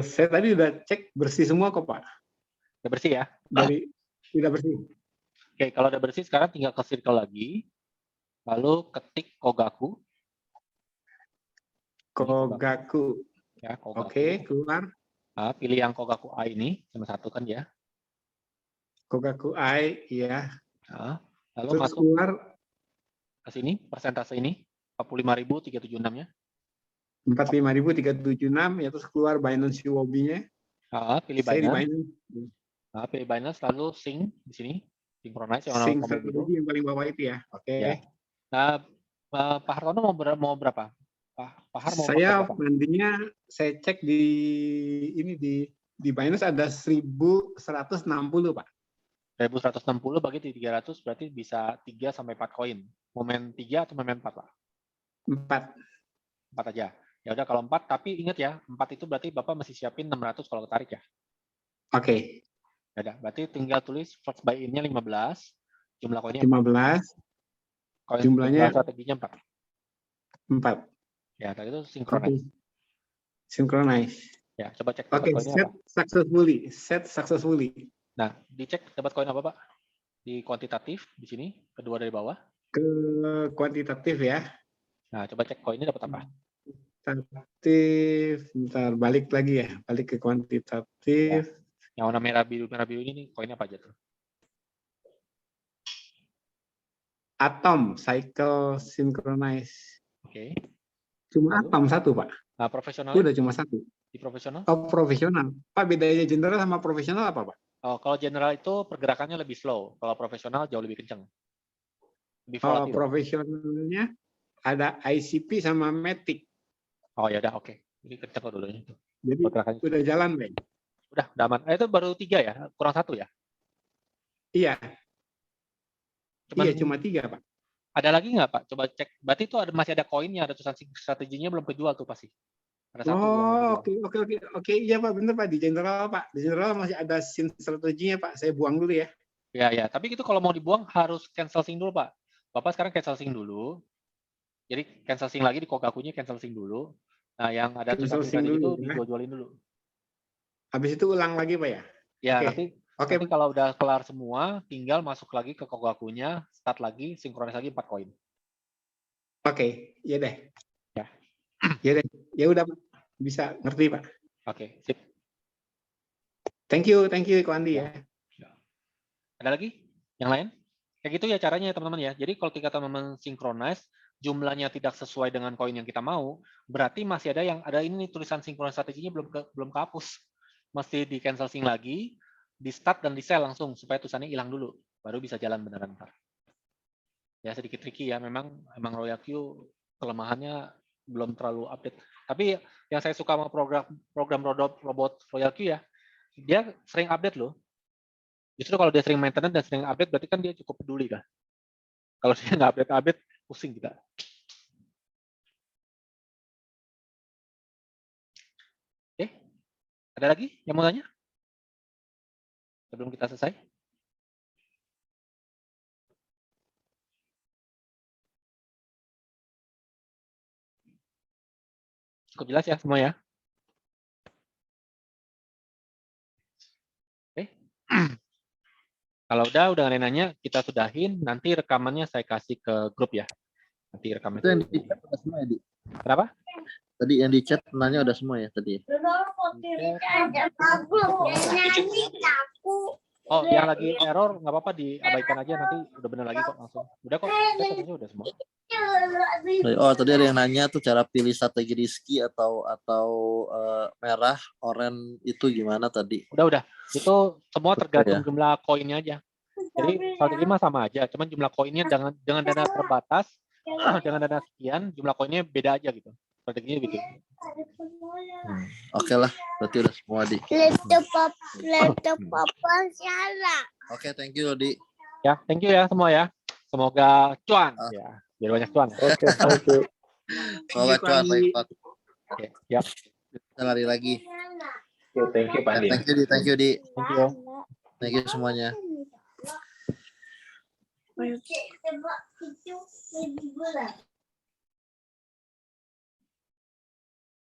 Saya tadi udah cek bersih semua kok Pak. Udah bersih ya? Udah bersih. Oke, kalau udah bersih sekarang tinggal ke circle lagi. Lalu ketik Kogaku. Kogaku. Ya, Kogaku. Oke, keluar. Nah, pilih yang Kogaku A ini, cuma satu kan ya. Kogaku AI, iya. Nah, lalu Terus masuk keluar ke sini, persentase ini, 45.376-nya. 45.376, ya terus keluar Binance Huobi-nya. Pilih Saya di Binance. Binance. Pilih Binance, lalu sync di sini. Synchronize yang Sync warna biru. strategi yang paling bawah itu ya. Oke. Ya. Nah, Pak Hartono mau berapa? Pak Har mau Saya berapa? nantinya saya cek di Binance ada 1.160 Pak. 1.160 bagi 300 berarti bisa 3 sampai 4 koin. Momen 3 atau momen 4 Pak? 4 aja. Ya udah kalau 4, tapi ingat ya, 4 itu berarti Bapak masih siapin 600 kalau ketarik ya. Oke. Ya udah, berarti tinggal tulis first buy in-nya 15, jumlah koinnya 15, koin jumlahnya strateginya 4. 4. Ya, tadi itu synchronize. Synchronize. Ya, coba cek Oke, koinnya apa. Set successfully. Nah, dicek dapat koin apa, Pak? Di kuantitatif di sini, kedua dari bawah. Ke kuantitatif ya. Nah, coba cek koinnya dapat apa? Kuantitatif, bentar balik lagi ya, balik ke kuantitatif. Ya. Yang warna merah biru ini nih, koinnya apa aja tuh? Atom, cycle synchronize. Oke. Cuma Lalu? atom satu, Pak. Nah, profesional. Udah cuma satu. Di profesional? Oh, profesional. Pak, bedanya general sama profesional apa, Pak? Oh, kalau general itu pergerakannya lebih slow. Kalau profesional jauh lebih kencang. Lebih Oh, volatil. profesionalnya ada ICP sama Matic. Oh, ya udah, oke. Ini kencang kok dulu. Jadi Pergerakannya. udah jalan, Bang. Udah aman. Itu baru 3 ya? Kurang 1 ya? Iya. Cuman Iya, cuma 3, Pak. ada lagi nggak Pak? Coba cek. Berarti itu masih ada koinnya, ada tulisan strateginya belum kejual tuh pasti. Ada satu yang belum Oh, kejual. oke. Iya, Pak, bener, Pak. Di general, Pak. Di general masih ada scene strateginya, Pak. Saya buang dulu ya. Ya. Tapi itu kalau mau dibuang harus cancel sync dulu Pak. Bapak sekarang cancel sync dulu. Jadi cancel sync lagi di Kogakunya, cancel sync dulu. Nah, yang ada tulisan Cancel sync strategi itu dulu, ya. dijual-jualin dulu. Habis itu ulang lagi, Pak ya? Ya, Oke. nanti kalau udah kelar semua, tinggal masuk lagi ke Kogakunya, start lagi, sinkronis lagi 4 koin. Oke, iya deh. Ya. Iya deh. Ya udah, Pak. Bisa ngerti, Pak. Oke, sip. Thank you, Ko Andi ya. Ada lagi? Yang lain? Kayak gitu ya caranya ya teman-teman ya. Jadi kalau kita teman-teman synchronize, jumlahnya tidak sesuai dengan koin yang kita mau, berarti masih ada ini tulisan sinkronis strateginya belum kehapus. Mesti di cancel sync lagi, di start dan di sell langsung supaya tulisannya hilang dulu, baru bisa jalan beneran ntar. Ya sedikit tricky ya, memang Royal Q kelemahannya belum terlalu update. Tapi yang saya suka sama program robot Royal Q ya, dia sering update loh. Justru kalau dia sering maintenance dan sering update, berarti kan dia cukup peduli kan. Kalau dia nggak update, pusing kita. Oke, ada lagi yang mau tanya? Sebelum kita selesai. Cukup jelas ya semua ya? Oke. Kalau udah nggak ada yang nanya, kita sudahin. Nanti rekamannya saya kasih ke grup ya. Nanti rekamannya. Itu yang di chat udah semua ya, Di? Kenapa? Tadi yang di chat nanya udah semua ya tadi. Oh, yang lagi error nggak apa-apa diabaikan aja, nanti udah bener lagi kok langsung. Udah kok, kita udah semua. Oh, tadi ada yang nanya tuh cara pilih strategi Rizky atau merah, oranye itu gimana tadi? Udah. Itu semua tergantung jumlah koinnya aja. Jadi strategi mah sama aja, cuman jumlah koinnya dengan dana terbatas, dengan dana sekian, jumlah koinnya beda aja gitu. Strateginya gitu. Oke lah, berarti udah semua Di. Laptop papa salah. Oke, thank you Di. Ya, thank you ya semua ya. Semoga cuan ya. Biar banyak cuan. Oke, thank you. Semoga cuan repot. Oke, siap. Kita lari lagi. Thank you Pak Andi. Thank you Di. Thank you. Thank you semuanya. Coba itu lebih berat.